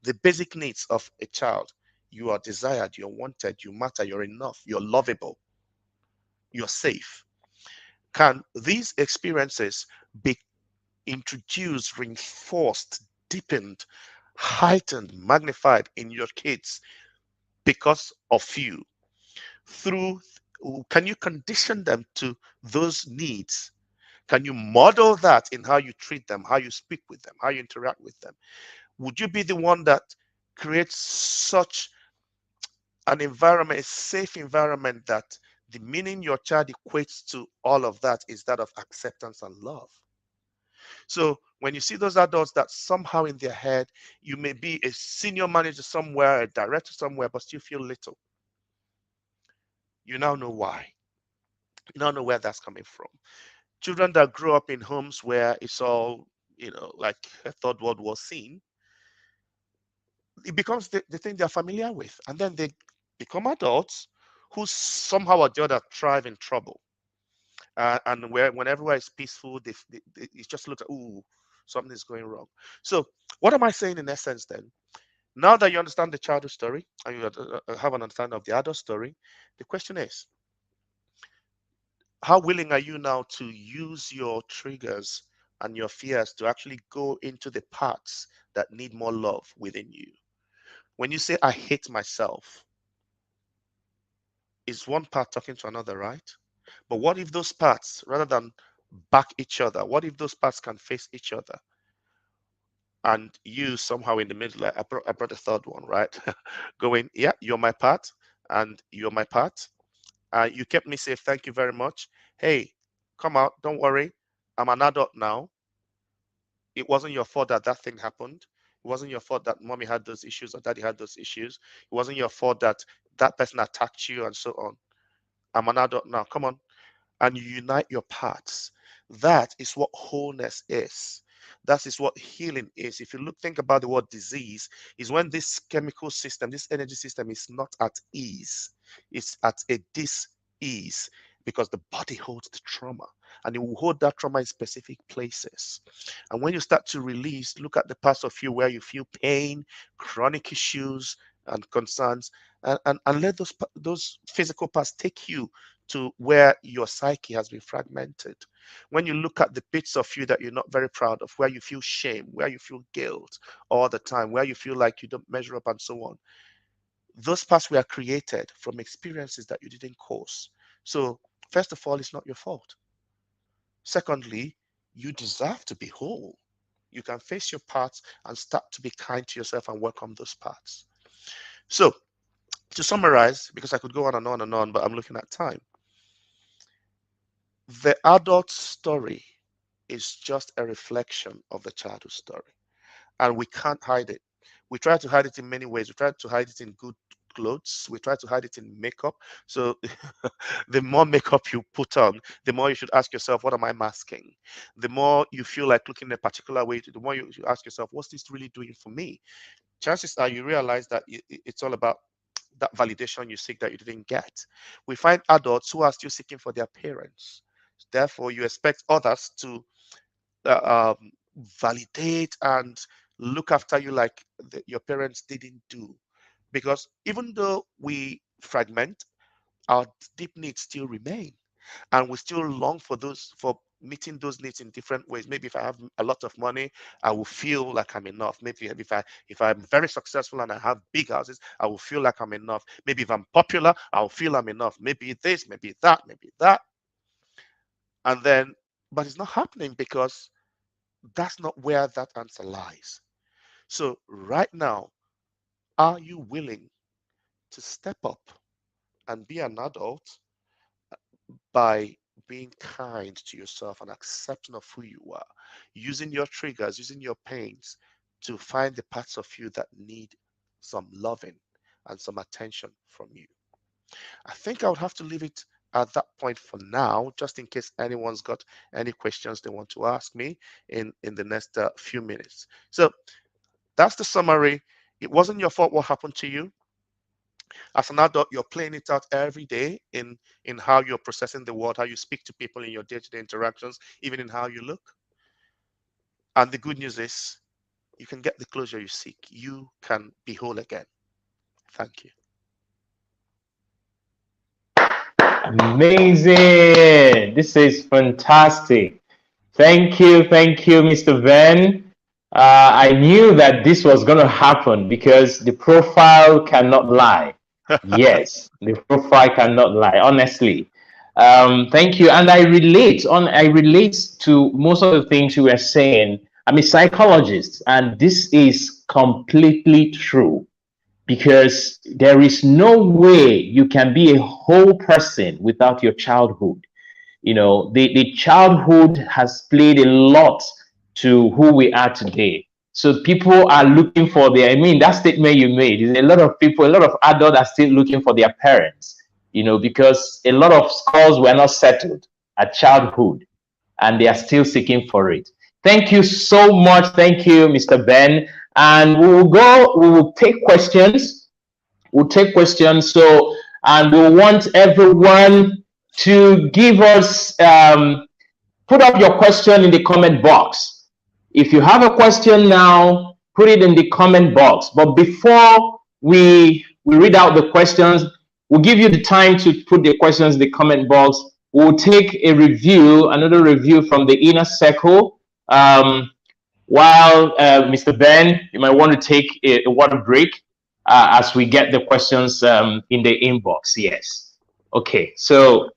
the basic needs of a child? You are desired, you're wanted, you matter, you're enough, you're lovable, you're safe. Can these experiences be introduced, reinforced, deepened, heightened, magnified in your kids because of you? Through, can you condition them to those needs? Can you model that in how you treat them, how you speak with them, how you interact with them? Would you be the one that creates such an environment, a safe environment, that the meaning your child equates to all of that is that of acceptance and love? So when you see those adults that somehow in their head, you may be a senior manager somewhere, a director somewhere, but still feel little, you now know why. You now know where that's coming from. Children that grow up in homes where it's all, like a third world war scene, it becomes the thing they're familiar with. And then they become adults who somehow or the other thrive in trouble. And when everywhere is peaceful, it just looks like, ooh, something is going wrong. So what am I saying in essence then? Now that you understand the childhood story and you have an understanding of the adult story, the question is, how willing are you now to use your triggers and your fears to actually go into the parts that need more love within you? When you say, I hate myself, is one part talking to another, right? But what if those parts, rather than back each other, what if those parts can face each other? And you somehow in the middle, like I brought a third one, right? Going, yeah, you're my part, and you're my part. You kept me safe. Thank you very much. Hey, come out. Don't worry. I'm an adult now. It wasn't your fault that that thing happened. It wasn't your fault that mommy had those issues or daddy had those issues. It wasn't your fault that that person attacked you and so on. I'm an adult now. Come on. And you unite your parts. That is what wholeness is. That is what healing is. If you think about the word disease, is when this chemical system, this energy system is not at ease. It's at a dis-ease because the body holds the trauma and it will hold that trauma in specific places. And when you start to release, look at the parts of you where you feel pain, chronic issues, and concerns, and let those physical parts take you to where your psyche has been fragmented. When you look at the bits of you that you're not very proud of, where you feel shame, where you feel guilt all the time, where you feel like you don't measure up and so on, those parts were created from experiences that you didn't cause. So, first of all, it's not your fault. Secondly, you deserve to be whole. You can face your parts and start to be kind to yourself and work on those parts. So, to summarize, because I could go on and on and on, but I'm looking at time. The adult story is just a reflection of the childhood story, and we can't hide it. We try to hide it in many ways. We try to hide it in good clothes. We try to hide it in makeup. So the more makeup you put on, the more you should ask yourself, what am I masking? The more you feel like looking in a particular way, the more you should ask yourself, what's this really doing for me? Chances are you realize that it's all about that validation you seek that you didn't get. We find adults who are still seeking for their parents. Therefore, you expect others to validate and look after you like your parents didn't do. Because even though we fragment, our deep needs still remain, and we still long for meeting those needs in different ways. Maybe if I have a lot of money, I will feel like I'm enough. Maybe if I'm very successful and I have big houses, I will feel like I'm enough. Maybe if I'm popular, I'll feel I'm enough. Maybe this, maybe that, maybe that. And then, but it's not happening because that's not where that answer lies. So right now, are you willing to step up and be an adult by being kind to yourself and accepting of who you are, using your triggers, using your pains to find the parts of you that need some loving and some attention from you? I think I would have to leave it at that point for now, just in case anyone's got any questions they want to ask me in the next few minutes. So that's the summary. It wasn't your fault what happened to you. As an adult, you're playing it out every day in how you're processing the world, how you speak to people in your day-to-day interactions, even in how you look. And the good news is you can get the closure you seek. You can be whole again. Thank you. Amazing. This is fantastic. Thank you, Mr. Ben. I knew that this was going to happen because the profile cannot lie. Yes, the profile cannot lie, honestly. Thank you. And I relate to most of the things you were saying. I'm a psychologist, and this is completely true, because there is no way you can be a whole person without your childhood. You know, the childhood has played a lot to who we are today. So people are looking for that statement you made is a lot of people, a lot of adults are still looking for their parents, because a lot of scores were not settled at childhood and they are still seeking for it. Thank you so much. Thank you, Mr. Ben. And we will take questions. We'll take questions. So, and we want everyone to give us, put up your question in the comment box. If you have a question now, put it in the comment box. But before we read out the questions, we'll give you the time to put the questions in the comment box. We'll take another review from the inner circle. While Mr. Ben, you might want to take a water break as we get the questions in the inbox. Yes. Okay. So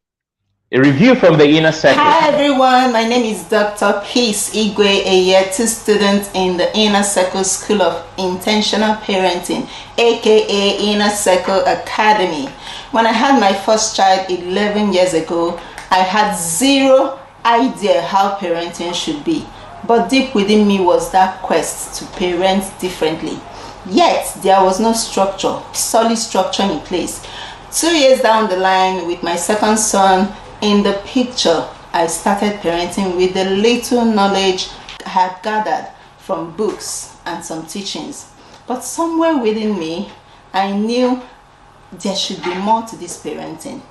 a review from the inner circle. Hi everyone, my name is Dr. Peace Igwe, a year 2 student in the Inner Circle School of Intentional Parenting, aka Inner Circle Academy. When I had my first child 11 years ago, I had zero idea how parenting should be. But deep within me was that quest to parent differently. Yet there was no structure, solid structure in place. 2 years down the line, with my second son in the picture, I started parenting with the little knowledge I had gathered from books and some teachings. But somewhere within me, I knew there should be more to this parenting.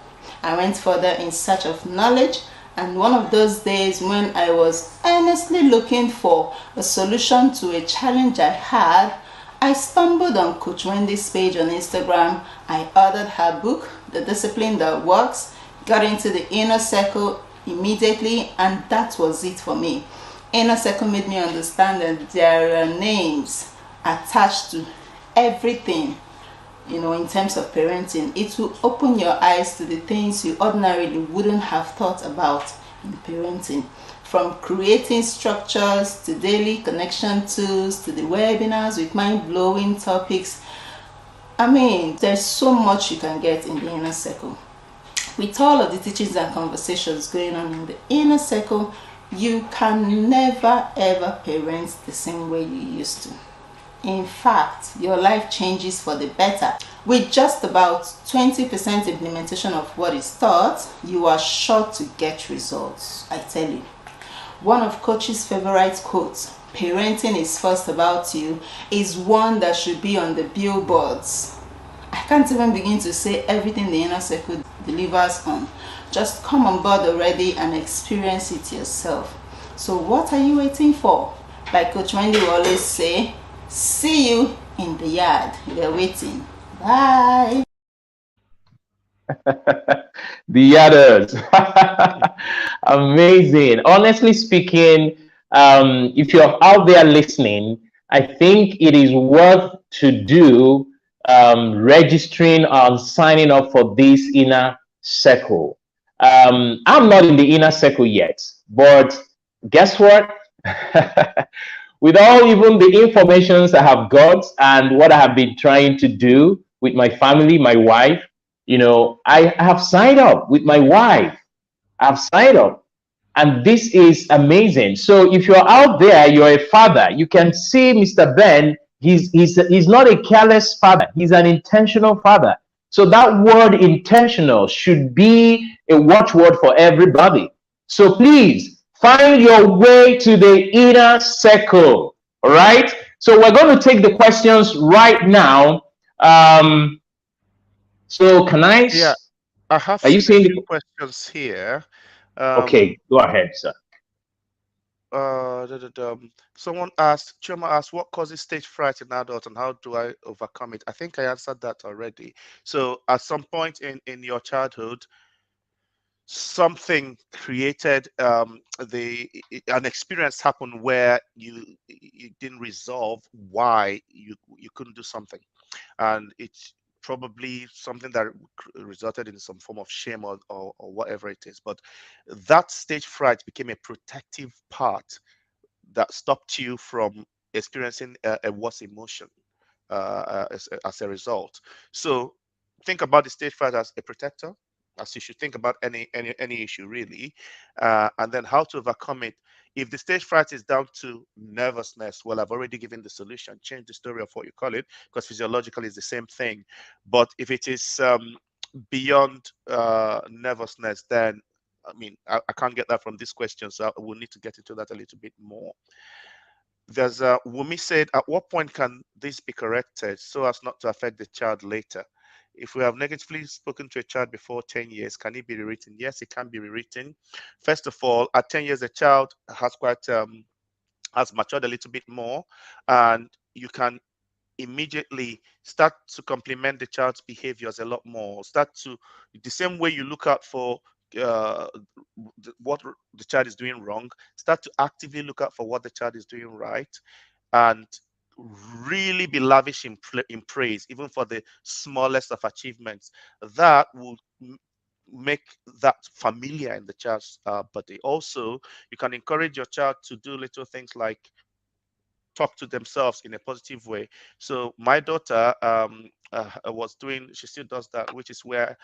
I went further in search of knowledge, and one of those days when I was earnestly looking for a solution to a challenge I had, I stumbled on Coach Wendy's page on Instagram. I ordered her book, The Discipline That Works, Got into the inner circle immediately, and that was it for me. Inner circle made me understand that there are names attached to everything, in terms of parenting. It will open your eyes to the things you ordinarily wouldn't have thought about in parenting. From creating structures to daily connection tools to the webinars with mind-blowing topics. I mean, there's so much you can get in the inner circle. With all of the teachings and conversations going on in the inner circle, you can never ever parent the same way you used to. In fact, your life changes for the better. With just about 20% implementation of what is taught, you are sure to get results, I tell you. One of Coach's favorite quotes, "Parenting is first about you," is one that should be on the billboards. I can't even begin to say everything the inner circle delivers on. Just come on board already and experience it yourself. So what are you waiting for? Like Coach Wendy will always say, see you in the yard. We're waiting. Bye. The others. Amazing. Honestly speaking, if you're out there listening, I think it is worth to do registering and signing up for this inner circle. I'm not in the inner circle yet, but guess what? With all even the informations I have got and what I have been trying to do with my family, my wife, I have signed up with my wife. I've signed up. And this is amazing. So if you're out there, you're a father, you can see Mr. Ben, he's not a careless father, he's an intentional father. So that word intentional should be a watchword for everybody. So please find your way to the inner circle. All right. So we're going to take the questions right now. So can I? Yeah, I have Are you seen a seeing few the? questions here. Okay, go ahead, sir. Someone asked, Choma asked, what causes stage fright in adults and how do I overcome it? I think I answered that already. So at some point in your childhood, something created an experience happened where you didn't resolve why you couldn't do something, and it's probably something that resulted in some form of shame or whatever it is. But that stage fright became a protective part that stopped you from experiencing a worse emotion as a result. So think about the stage fright as a protector, as you should think about any issue really, and then how to overcome it. If the stage fright is down to nervousness, well, I've already given the solution. Change the story of what you call it, because physiological is the same thing. But if it is beyond nervousness, then I mean, I can't get that from this question, so we'll need to get into that a little bit more. There's Wumi said, at what point can this be corrected so as not to affect the child later? If we have negatively spoken to a child before 10 years, can it be rewritten? Yes, it can be rewritten. First of all, at 10 years, a child has has matured a little bit more, and you can immediately start to complement the child's behaviors a lot more. Start to, the same way you look out for uh, what the child is doing wrong, start to actively look out for what the child is doing right, and really be lavish in praise, even for the smallest of achievements. That will make that familiar in the child's body. Also, you can encourage your child to do little things like talk to themselves in a positive way. So my daughter was doing, she still does that, which is where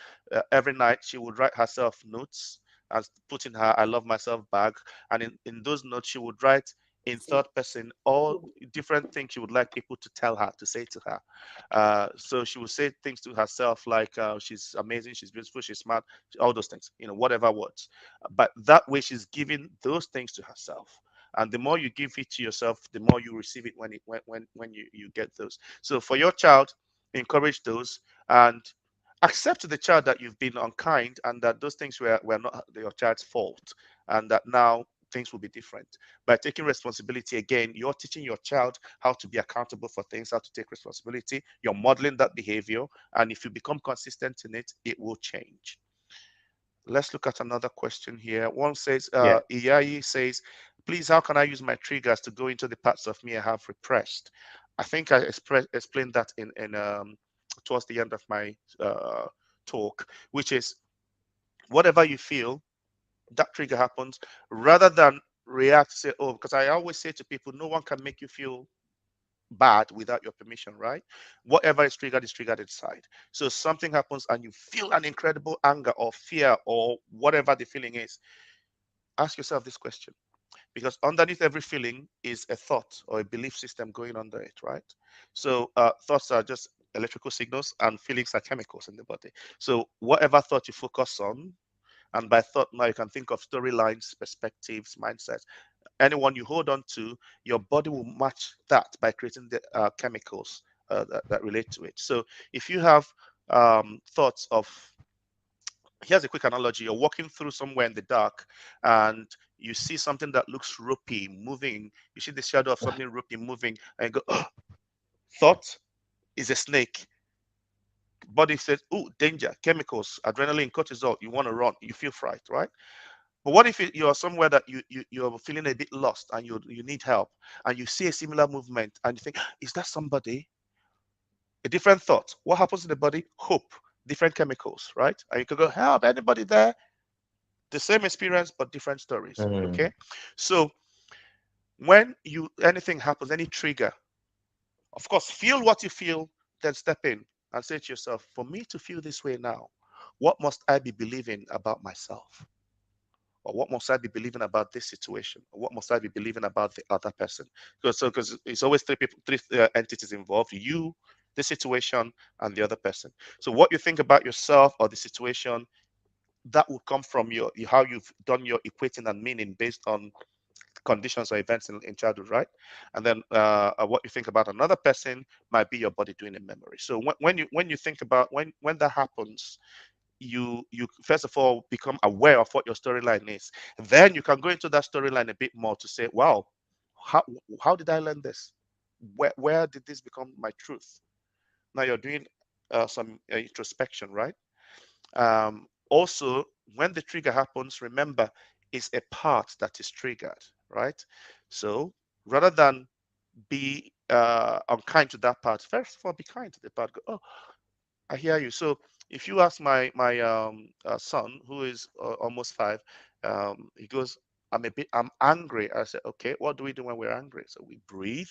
every night she would write herself notes and put in her "I love myself" bag, and in those notes she would write in third person all different things she would like people to tell her, to say to her. So she would say things to herself like she's amazing, she's beautiful, she's smart, all those things, whatever words. But that way she's giving those things to herself, and the more you give it to yourself, the more you receive it when you get those. So for your child, encourage those, and accept to the child that you've been unkind and that those things were not your child's fault, and that now things will be different. By taking responsibility, again, you're teaching your child how to be accountable for things, how to take responsibility. You're modeling that behavior, and if you become consistent in it, it will change. Let's look at another question here. One says, Yeah. Iyayi says, please, how can I use my triggers to go into the parts of me I have repressed? I think I explained that in towards the end of my talk, which is whatever you feel, that trigger happens, rather than react, say, oh, because I always say to people, no one can make you feel bad without your permission, right? Whatever is triggered inside. So something happens and you feel an incredible anger or fear or whatever the feeling is. Ask yourself this question, because underneath every feeling is a thought or a belief system going under it, right? So thoughts are just electrical signals and feelings are chemicals in the body. So whatever thought you focus on, and by thought now you can think of storylines, perspectives, mindsets, anyone you hold on to, your body will match that by creating the chemicals that relate to it. So if you have thoughts of, here's a quick analogy: you're walking through somewhere in the dark and you see something that looks ropey moving, you see the shadow of something ropey moving, and you go, oh, thought is a snake. Body says, oh, danger, chemicals, adrenaline, cortisol, you want to run, you feel fright, right? But what if you're somewhere that you're feeling a bit lost and you need help, and you see a similar movement and you think, is that somebody? A different thought. What happens in the body? Hope, different chemicals, right? And you can go, help, anybody there? The same experience, but different stories. Mm. Okay. So when anything happens, any trigger, of course, feel what you feel, then step in and say to yourself, for me to feel this way now, what must I be believing about myself? Or what must I be believing about this situation? Or what must I be believing about the other person? Because it's always three people, three entities involved: you, the situation, and the other person. So what you think about yourself or the situation, that will come from your how you've done your equating and meaning based on conditions or events in childhood, right? And then what you think about another person might be your body doing a memory. So when you think about when that happens, you first of all become aware of what your storyline is. Then you can go into that storyline a bit more to say, wow, how did I learn this? Where did this become my truth? Now you're doing some introspection, right? Also, when the trigger happens, remember, it's a part that is triggered, right? So rather than be unkind to that part, first of all, be kind to the part. Go, oh, I hear you. So if you ask my son, who is almost 5, he goes, I'm angry. I said, okay, what do we do when we're angry? So we breathe,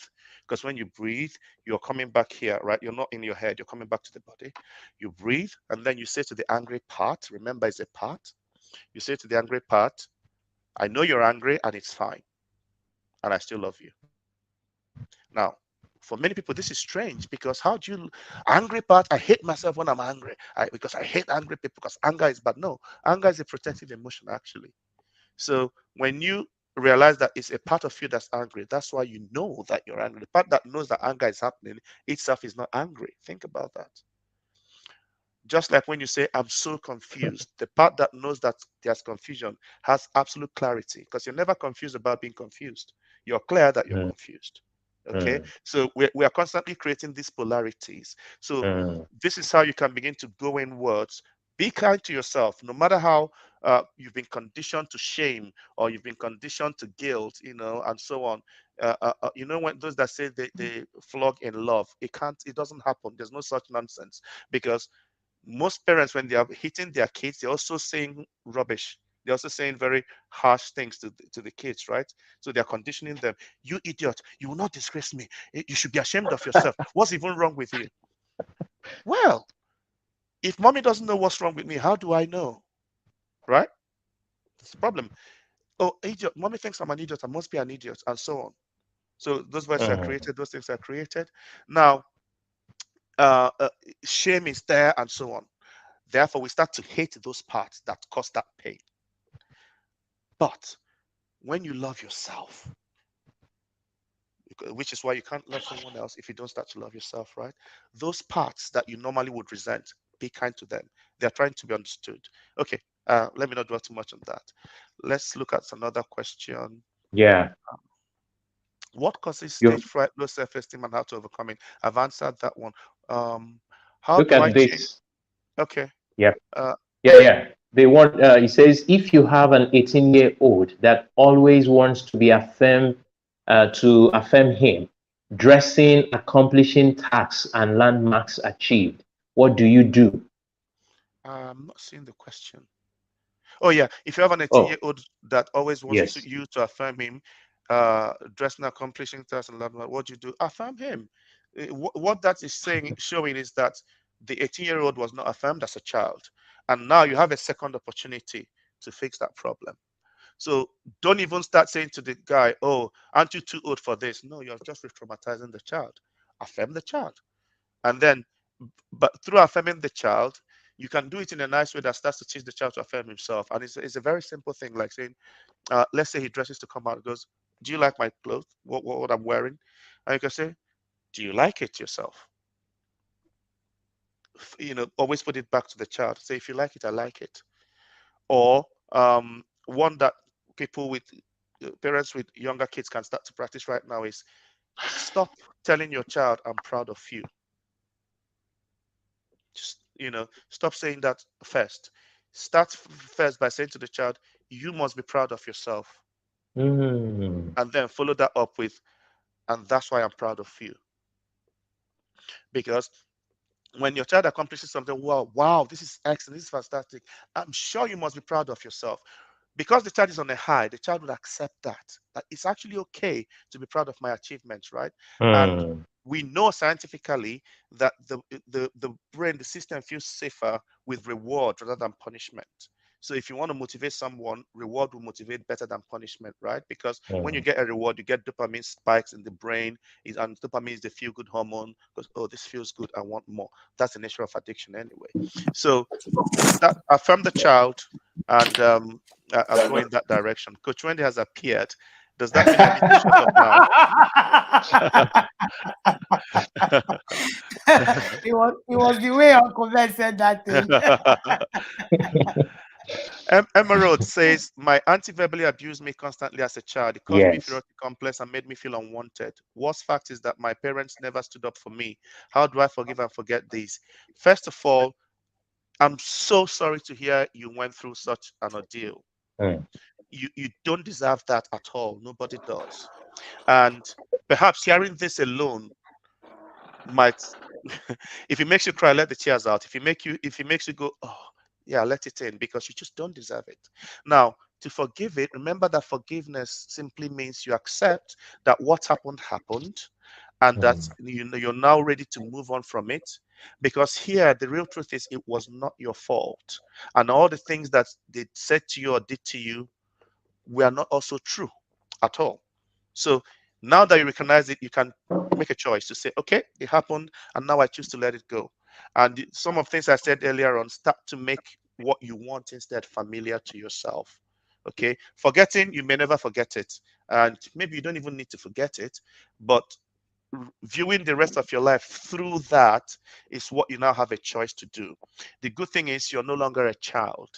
because when you breathe, you're coming back here, right? You're not in your head, you're coming back to the body. You breathe, and then you say to the angry part, remember it's a part. You say to the angry part, I know you're angry and it's fine, and I still love you. Now, for many people, this is strange, because how do you angry part? I hate myself when I'm angry. Because I hate angry people, because anger is bad. No, anger is a protective emotion, actually. So when you realize that it's a part of you that's angry, that's why you know that you're angry. The part that knows that anger is happening itself is not angry. Think about that. Just like when you say, I'm so confused, the part that knows that there's confusion has absolute clarity, because you're never confused about being confused. You're clear that you're Mm. confused. Okay. Mm. So we are constantly creating these polarities. So Mm. this is how you can begin to go inwards. Be kind to yourself, no matter how you've been conditioned to shame, or you've been conditioned to guilt, and so on. When those that say they flog in love, it doesn't happen. There's no such nonsense, because most parents, when they are hitting their kids, they're also saying rubbish. They're also saying very harsh things to the kids, right? So they're conditioning them. You idiot, you will not disgrace me. You should be ashamed of yourself. What's even wrong with you? Well, if mommy doesn't know what's wrong with me, how do I know? Right? That's the problem. Oh, idiot, mommy thinks I'm an idiot. I must be an idiot, and so on. So those voices are Mm. created, those things are created. Now, uh, uh, shame is there, and so on. Therefore, we start to hate those parts that cause that pain. But when you love yourself, which is why you can't love someone else if you don't start to love yourself, right? Those parts that you normally would resent, be kind to them. They're trying to be understood. Okay, let me not dwell too much on that. Let's look at another question. Yeah. What causes You stage fright, low self-esteem, and how to overcome it? I've answered that one. Um, how look do I at change? this. Okay. Yep. Uh, Yeah. Yeah. they want. He says, if you have an 18-year-old that always wants to be affirmed, to affirm him, dressing, accomplishing tasks and landmarks achieved, what do you do? I'm not seeing the question. Oh yeah, if you have an Oh, 18-year-old that always wants yes. you to affirm him, dressing, accomplishing tasks, and blah, what do you do? Affirm him. What that is saying, showing is that the 18-year-old was not affirmed as a child, and now you have a second opportunity to fix that problem. So don't even start saying to the guy, "Oh, aren't you too old for this?" No, you're just re-traumatizing the child. Affirm the child, and then, but through affirming the child, you can do it in a nice way that starts to teach the child to affirm himself. And it's a very simple thing, like saying, let's say he dresses to come out, goes, "Do you like my clothes? What I'm wearing?" And you can say, "Do you like it yourself?" Always put it back to the child. Say, "If you like it, I like it." Or one that people with parents with younger kids can start to practice right now is stop telling your child, "I'm proud of you." Just, stop saying that first. Start first by saying to the child, "You must be proud of yourself." Mm. And then follow that up with, "And that's why I'm proud of you." Because when your child accomplishes something, wow, this is excellent, this is fantastic, I'm sure you must be proud of yourself. Because the child is on a high, the child would accept that it's actually okay to be proud of my achievements, right? And Mm. we know scientifically that the brain, the system feels safer with reward rather than punishment. So if you want to motivate someone, reward will motivate better than punishment, right? Because when you Mm. get a reward, you get dopamine spikes in the brain, and dopamine is the feel-good hormone, because, oh, this feels good, I want more. That's the nature of addiction anyway. So that affirm the child, and I'll go in that direction. Coach Wendy has appeared. Does that mean I need to shut up now? It was the way Uncle Ben said that thing. Emerald says, my auntie verbally abused me constantly as a child. It caused me Yes. inferiority complex and made me feel unwanted. Worst fact is that my parents never stood up for me. How do I forgive and forget this? First of all, I'm so sorry to hear you went through such an ordeal. Mm. You don't deserve that at all. Nobody does. And perhaps hearing this alone might, if it makes you cry, let the tears out. If it makes you go, oh yeah, let it in, because you just don't deserve it. Now, to forgive it, remember that forgiveness simply means you accept that what happened, and that Mm. you're now ready to move on from it. Because here the real truth is, it was not your fault, and all the things that they said to you or did to you were not also true at all. So now that you recognize it, you can make a choice to say, okay, it happened, and now I choose to let it go. And some of the things I said earlier on, start to make what you want instead familiar to yourself. Okay, forgetting, you may never forget it, and maybe you don't even need to forget it, but viewing the rest of your life through that is what you now have a choice to do. The good thing is you're no longer a child.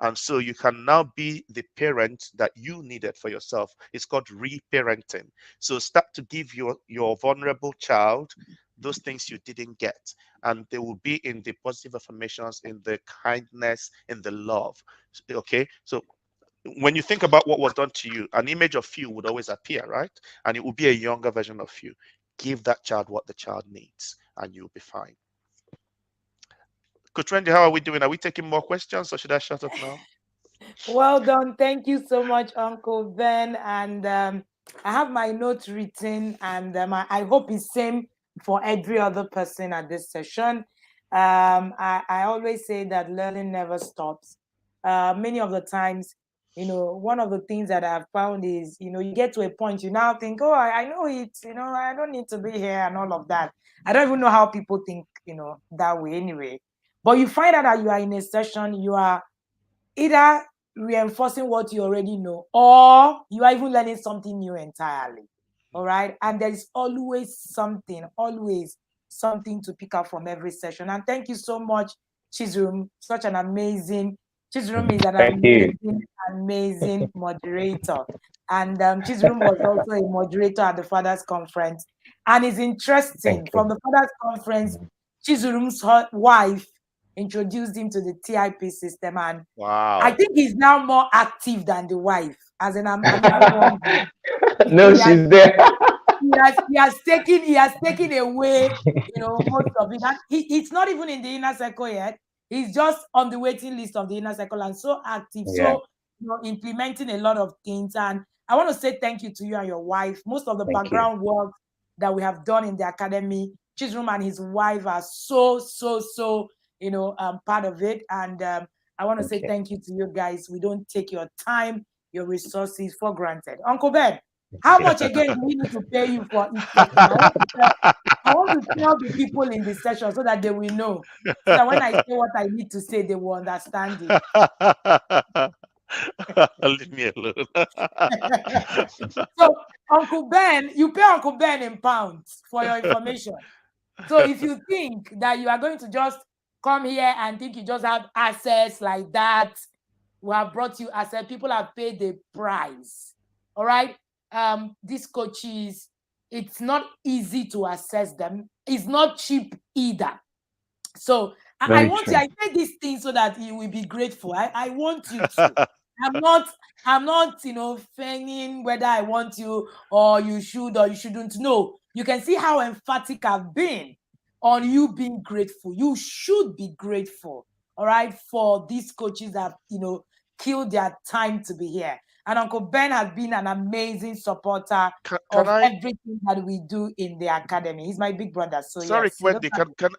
And so you can now be the parent that you needed for yourself. It's called reparenting. So start to give your vulnerable child those things you didn't get. And they will be in the positive affirmations, in the kindness, in the love. Okay. So when you think about what was done to you, an image of you would always appear, right? And it will be a younger version of you. Give that child what the child needs, and you'll be fine. Coach Wendy, how are we doing? Are we taking more questions, or should I shut up now? Well done. Thank you so much, Uncle Ben. And I have my notes written, and I hope it's same for every other person at this session. I always say that learning never stops. Many of the times, one of the things that I've found is, you get to a point, you now think, oh, I know it, I don't need to be here and all of that. I don't even know how people think, that way anyway. But you find out that you are in a session, you are either reinforcing what you already know, or you are even learning something new entirely. All right. And there is always something to pick up from every session. And thank you so much, Chizrum. Such an amazing, Chizrum is an Thank you. amazing moderator. And Chizrum was also a moderator at the Fathers Conference. And it's interesting, Thank from you. the Fathers Conference, Chizrum's wife, introduced him to the TIP system, and Wow. I think he's now more active than the wife. As in, I'm even wondering. No, she's there. He has taken away, most of it. And it's not even in the inner circle yet. He's just on the waiting list of the inner circle and so active, Yeah. so implementing a lot of things. And I want to say thank you to you and your wife. Most of the Thank you. background work that we have done in the academy, Chisholm and his wife are so part of it. And I want to say thank you to you guys. We don't take your time, your resources for granted. Uncle Ben, how much again do we need to pay you for each session? I want to tell the people in the session so that they will know. So that when I say what I need to say, they will understand it. Leave me alone. So, Uncle Ben, you pay Uncle Ben in pounds for your information. So if you think that you are going to just come here and think you just have access like that, we have brought you access. People have paid the price. All right. These coaches, it's not easy to assess them. It's not cheap either. So I want you, I say these things so that you will be grateful. I want you to. I'm not, feigning whether I want you or you should or you shouldn't. No, you can see how emphatic I've been on you being grateful. You should be grateful, all right, for these coaches that, killed their time to be here. And Uncle Ben has been an amazing supporter of everything that we do in the academy. He's my big brother. So sorry, yes. Wendy,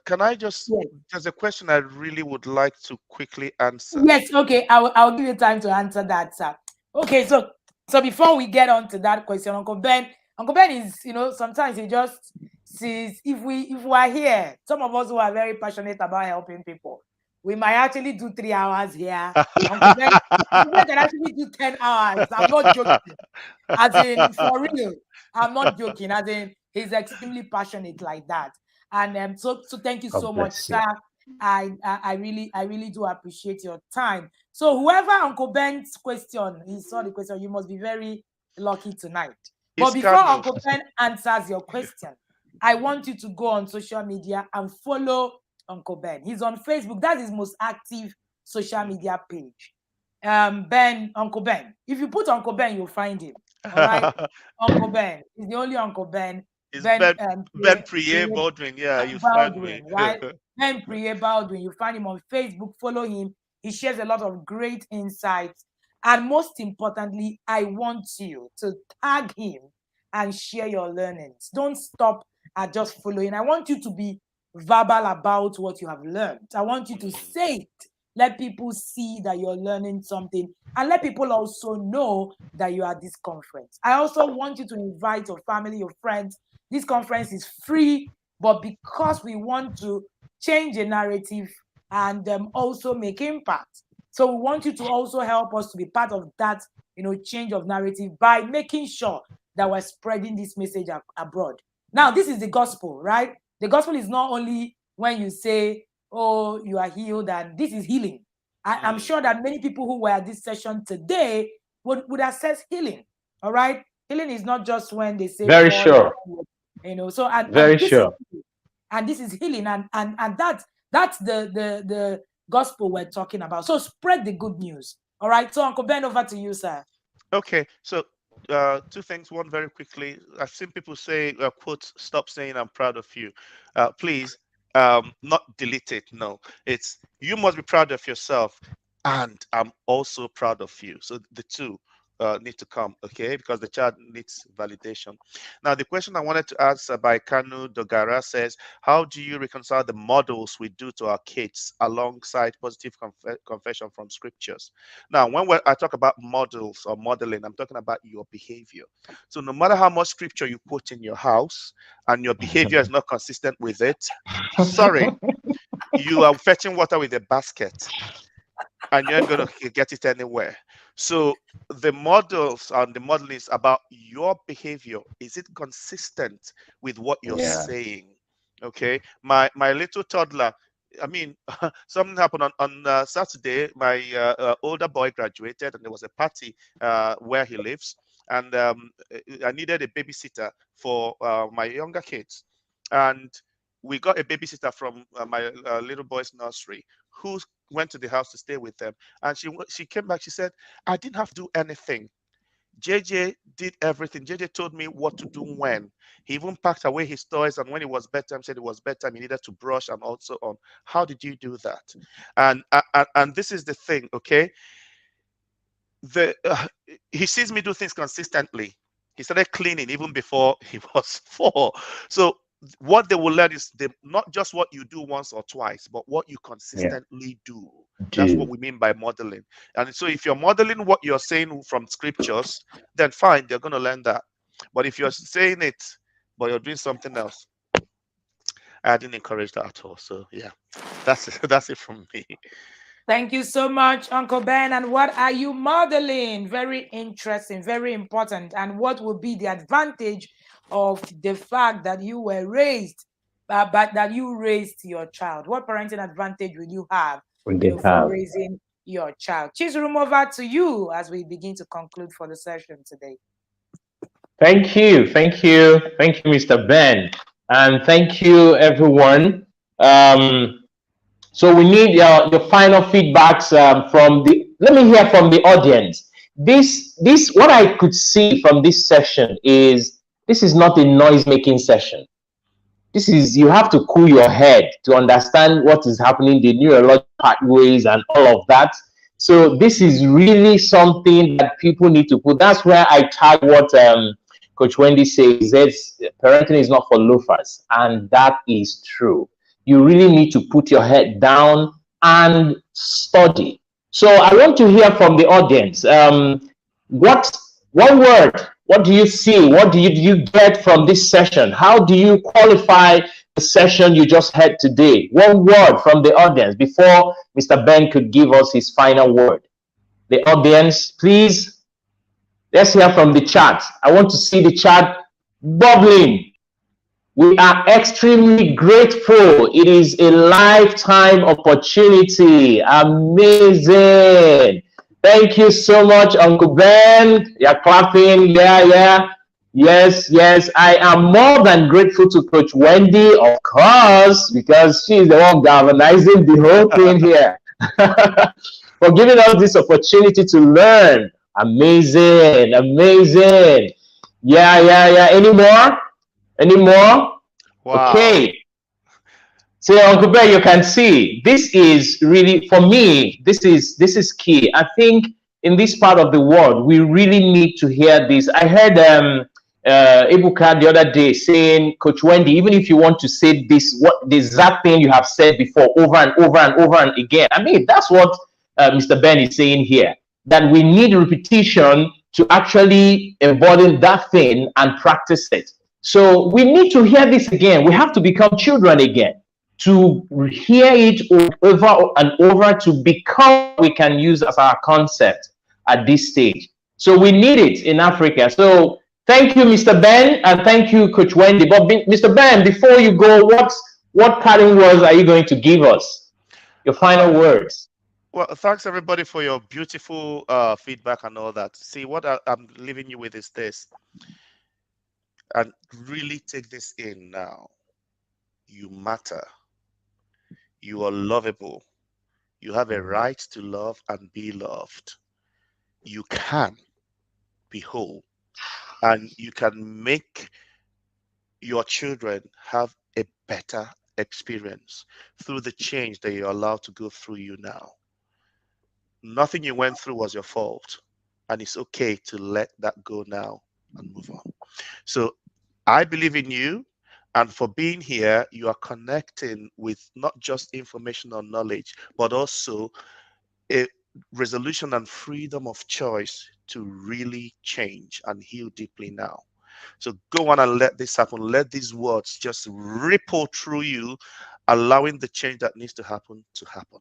can I just, there's a question I really would like to quickly answer. Yes, okay. I'll give you time to answer that, sir. Okay, so before we get on to that question, Uncle Ben is, sometimes he just sees if we are here, some of us who are very passionate about helping people, we might actually do 3 hours here. Uncle Ben can actually do 10 hours. I'm not joking. As in, for real. I'm not joking. As in, he's extremely passionate like that. And so thank you so much, sir. I really do appreciate your time. So whoever Uncle Ben's question, he saw the question, you must be very lucky tonight. But before Uncle Ben answers your question, I want you to go on social media and follow Uncle Ben. He's on Facebook. That's his most active social media page. Uncle Ben. If you put Uncle Ben, you'll find him. All right. Uncle Ben is the only Uncle Ben. It's Ben Baldwin. Yeah, you find me. Right? Ben Baldwin. You find him on Facebook. Follow him. He shares a lot of great insights. And most importantly, I want you to tag him and share your learnings. Don't stop at just following. I want you to be verbal about what you have learned. I want you to say it. Let people see that you're learning something, and let people also know that you are at this conference. I also want you to invite your family, your friends. This conference is free, but because we want to change the narrative and also make impact. So we want you to also help us to be part of that, change of narrative by making sure that we're spreading this message abroad. Now, this is the gospel, right? The gospel is not only when you say, oh, you are healed, and this is healing. I'm sure that many people who were at this session today would assess healing. All right. Healing is not just when they say very sure. So very sure. And this is healing, and that's the gospel we're talking about. So spread the good news. All right. So Uncle Ben, over to you, sir. Okay. So 2 things. One, very quickly. I've seen people say, quote, stop saying I'm proud of you. Please, not delete it. No, it's you must be proud of yourself, and I'm also proud of you. So the two need to come, okay? Because the child needs validation. Now, the question I wanted to answer by Kanu Dogara says, how do you reconcile the models we do to our kids alongside positive confession from scriptures? Now, when I talk about models or modeling, I'm talking about your behavior. So no matter how much scripture you put in your house and your behavior is not consistent with it, sorry, you are fetching water with a basket and you ain't going to get it anywhere. So the models and the modeling is about your behavior. Is it consistent with what you're saying? Okay. My little toddler, I mean, something happened on Saturday. My older boy graduated, and there was a party where he lives. And I needed a babysitter for my younger kids. And we got a babysitter from my little boy's nursery who went to the house to stay with them, and she came back. She said, "I didn't have to do anything. JJ did everything. JJ told me what to do when. He even packed away his toys, and when it was bedtime, said it was bedtime. He needed to brush and also on. How did you do that?" And this is the thing, okay? He sees me do things consistently. He started cleaning even before he was 4. So what they will learn is not just what you do once or twice, but what you Yeah. consistently do. That's what Do. we mean by modeling. And so if you're modeling what you're saying from scriptures, then fine, they're going to learn that. But if you're saying it, but you're doing something else, I didn't encourage that at all. So yeah, that's it. That's it from me. Thank you so much, Uncle Ben. And what are you modeling? Very interesting, very important. And what will be the advantage of the fact that you were raised, but that you raised your child? What parenting advantage will you have, When they for have. raising your child? Chizurum, over to you as we begin to conclude for the session today. Thank you. Thank you. Thank you, Mr. Ben. And thank you, everyone. So we need your final feedbacks from let me hear from the audience. What I could see from this session is this is not a noise-making session. This is, you have to cool your head to understand what is happening, the neurological pathways and all of that. So this is really something that people need to put. That's where I tag what Coach Wendy says. Parenting is not for loafers, and that is true. You really need to put your head down and study. So I want to hear from the audience. What one word, what do you see, what do you get from this session? How do you qualify the session you just had today? One word from the audience before Mr. Ben could give us his final word. The audience, please, let's hear from the chat. I want to see the chat bubbling. We are extremely grateful. It is a lifetime opportunity. Amazing. Thank you so much, Uncle Ben. You're clapping. Yeah. Yes. I am more than grateful to Coach Wendy, of course, because she's the one galvanizing the whole thing here. For giving us this opportunity to learn. Amazing. Yeah. Any more? Wow. Okay. So Uncle Ben, you can see this is really, for me, this is key. I think in this part of the world, we really need to hear this. I heard Ebuka the other day saying, Coach Wendy, even if you want to say the exact thing you have said before over and over and again. I mean, that's what Mr. Ben is saying here, that we need repetition to actually embody that thing and practice it. So we need to hear this again. We have to become children again, to hear it over and over, to become what we can use as our concept at this stage. So we need it in Africa. So thank you, Mr. Ben, and thank you, Coach Wendy. But Mr. Ben, before you go, what parting words are you going to give us? Your final words. Well, thanks everybody for your beautiful feedback and all that. See, what I'm leaving you with is this, and really take this in now. You matter. You are lovable. You have a right to love and be loved. You can be whole, and you can make your children have a better experience through the change that you're allowed to go through you now. Nothing you went through was your fault, and it's okay to let that go now and move on. So I believe in you, and for being here, you are connecting with not just information or knowledge, but also a resolution and freedom of choice to really change and heal deeply now. So go on and let this happen. Let these words just ripple through you, allowing the change that needs to happen to happen.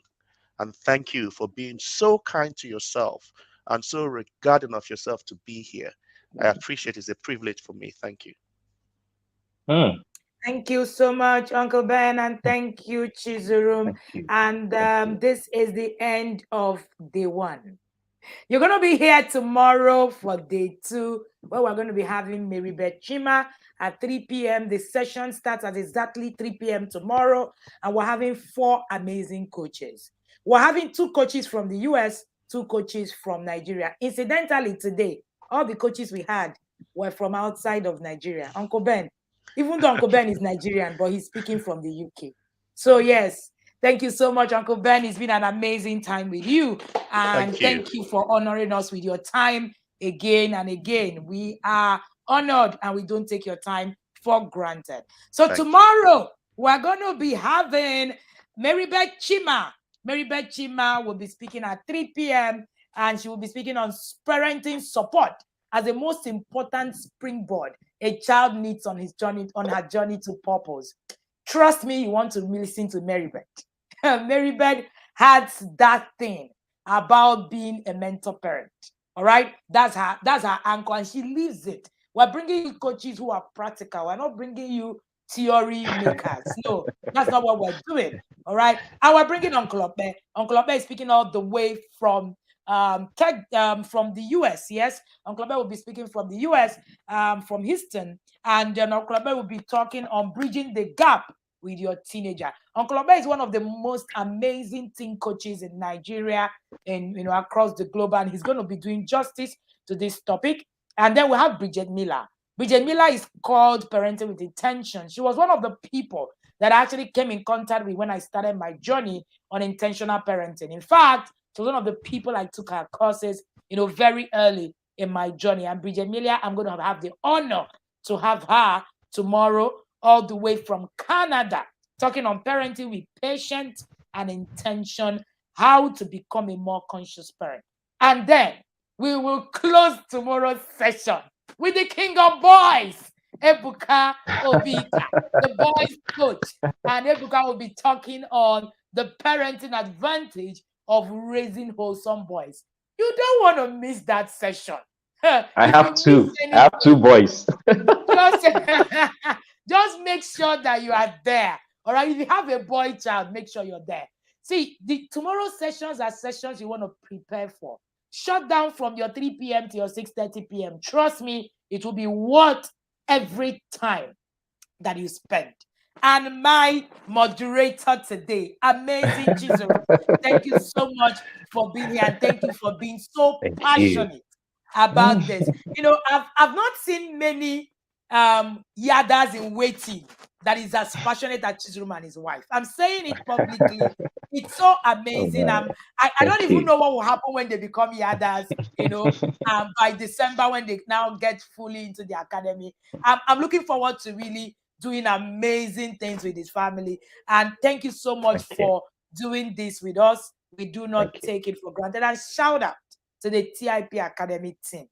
And thank you for being so kind to yourself and so regarding of yourself to be here. I appreciate it. It's a privilege for me. Thank you. Thank you so much, Uncle Ben, and thank you, Chizurum. And this is the end of day 1. You're going to be here tomorrow for day 2, where we're going to be having Mary Beth Chima at 3 p.m. The session starts at exactly 3 p.m. tomorrow, and we're having 4 amazing coaches. We're having 2 coaches from the US, 2 coaches from Nigeria. Incidentally, today, all the coaches we had were from outside of Nigeria. Uncle Ben, even though Uncle Ben is Nigerian, but he's speaking from the UK. So yes, thank you so much, Uncle Ben. It's been an amazing time with you. And thank you for honoring us with your time again and again. We are honored and we don't take your time for granted. So tomorrow, we're going to be having Marybeth Chima. Marybeth Chima will be speaking at 3 p.m. and she will be speaking on parenting support as the most important springboard a child needs on his journey, on her journey to purpose. Trust me, you want to listen to Marybeth. Marybeth has that thing about being a mentor parent. All right, that's her anchor, and she lives it. We're bringing you coaches who are practical. We're not bringing you theory makers. No, that's not what we're doing. All right, and we're bringing Uncle Ope. Uncle Ope is speaking all the way from the US. Yes, Uncle Ope will be speaking from the US, from Houston, and then Uncle Ope will be talking on bridging the gap with your teenager. Uncle Obe is one of the most amazing teen coaches in Nigeria and across the globe, and he's going to be doing justice to this topic. And then we have Bridget Miller. Bridget Miller is called Parenting with Intention. She was one of the people that I actually came in contact with when I started my journey on intentional parenting. In fact, she was one of the people I took her courses, very early in my journey. And Bridget Miller, I'm going to have the honor to have her tomorrow, all the way from Canada, talking on parenting with patience and intention, how to become a more conscious parent. And then we will close tomorrow's session with the king of boys, Ebuka Obika, the boys coach. And Ebuka will be talking on the parenting advantage of raising wholesome boys. You don't want to miss that session. I have 2. I have 2 boys. Just make sure that you are there. All right. If you have a boy child, make sure you're there. See, the tomorrow's sessions are sessions you want to prepare for. Shut down from your 3 p.m. to your 6:30 p.m. Trust me, it will be worth every time that you spend. And my moderator today, amazing Jesus, thank you so much for being here, and thank you for being so passionate about this. I've not seen many yadas in waiting that is as passionate as Chizrum and his wife. I'm saying it publicly. It's so amazing. I don't even know what will happen when they become yadas, by December, when they now get fully into the academy. I'm looking forward to really doing amazing things with his family. And thank you so much for doing this with us. We do not take it for granted. And shout out to the TIP Academy team.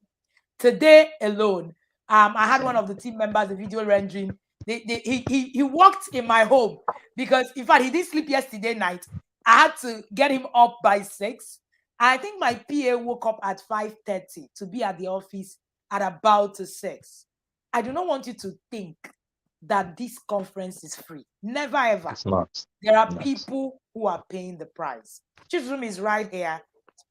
Today alone, I had one of the team members, the video rendering. He walked in my home because, in fact, he didn't sleep yesterday night. I had to get him up by 6. I think my PA woke up at 5:30 to be at the office at about 6. I do not want you to think that this conference is free. Never ever. It's not. There are people who are paying the price. Chizrum is right here,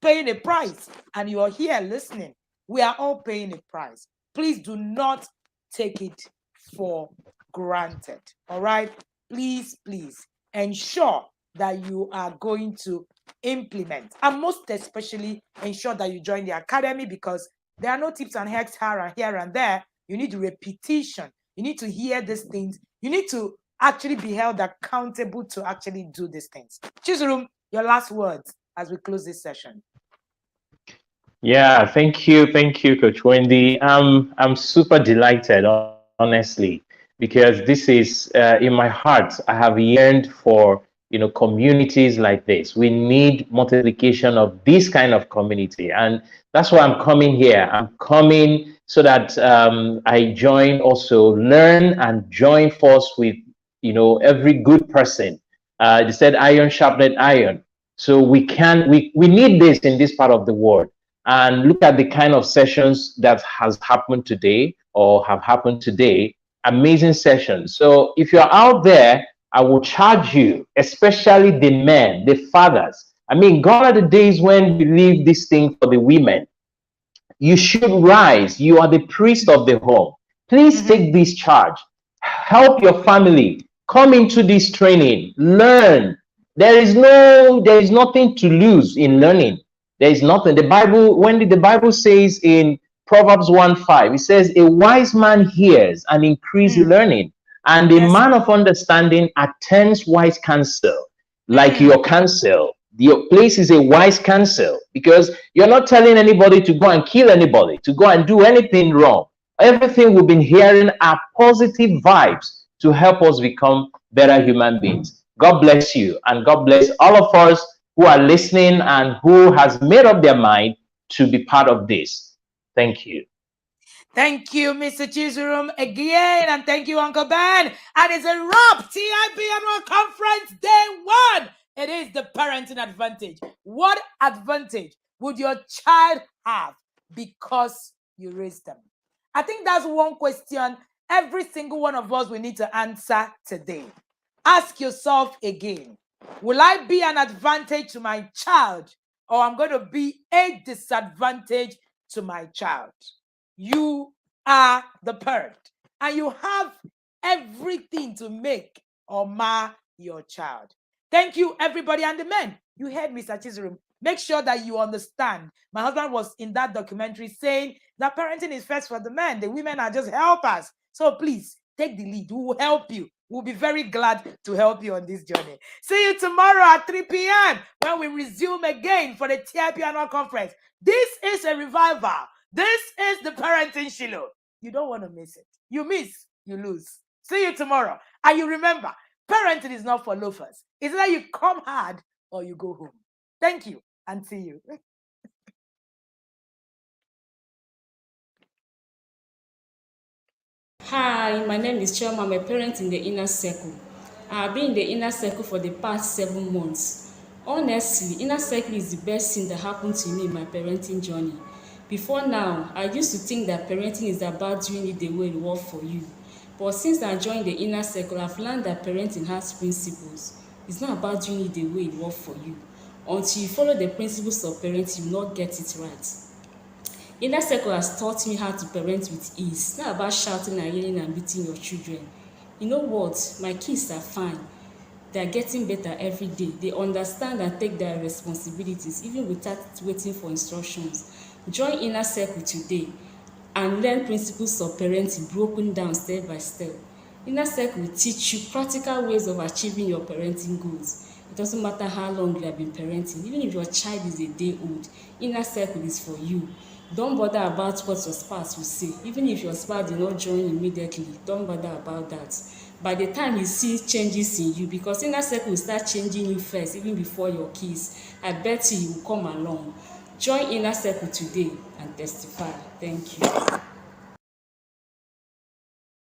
paying a price, and you are here listening. We are all paying a price. Please do not take it for granted. All right? Please ensure that you are going to implement, and most especially ensure that you join the academy, because there are no tips and hacks here and there. You need repetition. You need to hear these things. You need to actually be held accountable to actually do these things. Chizrum, your last words as we close this session. Yeah, thank you, Coach Wendy. I'm super delighted, honestly, because this is in my heart. I have yearned for communities like this. We need multiplication of this kind of community, and that's why I'm coming here. I'm coming so that I join, also learn and join force with every good person. They said iron sharpened iron, so we need this in this part of the world. And look at the kind of sessions that has happened today or have happened today. Amazing sessions. So if you're out there, I will charge you, especially the men, the fathers. I mean, gone are the days when we leave this thing for the women. You should rise. You are the priest of the home. Please take this charge. Help your family. Come into this training. Learn. There is nothing to lose in learning. There is nothing. The Bible, when the Bible says in Proverbs 1:5, it says, a wise man hears and increases learning, and a man of understanding attends wise counsel. Like your counsel, your place is a wise counsel, because you're not telling anybody to go and kill anybody, to go and do anything wrong. Everything we've been hearing are positive vibes to help us become better human beings. God bless you, and God bless all of us who are listening and who has made up their mind to be part of this. Thank you. Thank you, Mr. Chizurum, again, and thank you, Uncle Ben. And it's a wrap. TIP Annual Conference Day 1. It is the parenting advantage. What advantage would your child have because you raised them? I think that's one question every single one of us will need to answer today. Ask yourself again, will I be an advantage to my child, or I'm going to be a disadvantage to my child? You are the parent, and you have everything to make or mar your child. Thank you, everybody. And the men, you heard Mr. Chizurum. Make sure that you understand. My husband was in that documentary saying that parenting is first for the men. The women are just helpers. So please, take the lead. We will help you. We'll be very glad to help you on this journey. See you tomorrow at 3 p.m. when we resume again for the TIP Annual Conference. This is a revival. This is the Parenting Shiloh. You don't want to miss it. You miss, you lose. See you tomorrow. And you remember, parenting is not for loafers. It's either you come hard or you go home. Thank you, and see you. Hi, my name is Chioma. I'm a parent in the inner circle. I've been in the inner circle for the past 7 months. Honestly, inner circle is the best thing that happened to me in my parenting journey. Before now, I used to think that parenting is about doing it the way it works for you. But since I joined the inner circle, I've learned that parenting has principles. It's not about doing it the way it works for you. Until you follow the principles of parenting, you will not get it right. Inner circle has taught me how to parent with ease. It's not about shouting and yelling and beating your children. You know what? My kids are fine. They are getting better every day. They understand and take their responsibilities even without waiting for instructions. Join Inner Circle today and learn principles of parenting broken down step by step. Inner Circle will teach you practical ways of achieving your parenting goals. It doesn't matter how long you have been parenting. Even if your child is a day old, Inner Circle is for you. Don't bother about what your spouse will say. Even if your spouse did not join immediately, don't bother about that. By the time you see changes in you, because Inner Circle will start changing you first, even before your kids, I bet you will come along. Join Inner Circle today and testify. Thank you.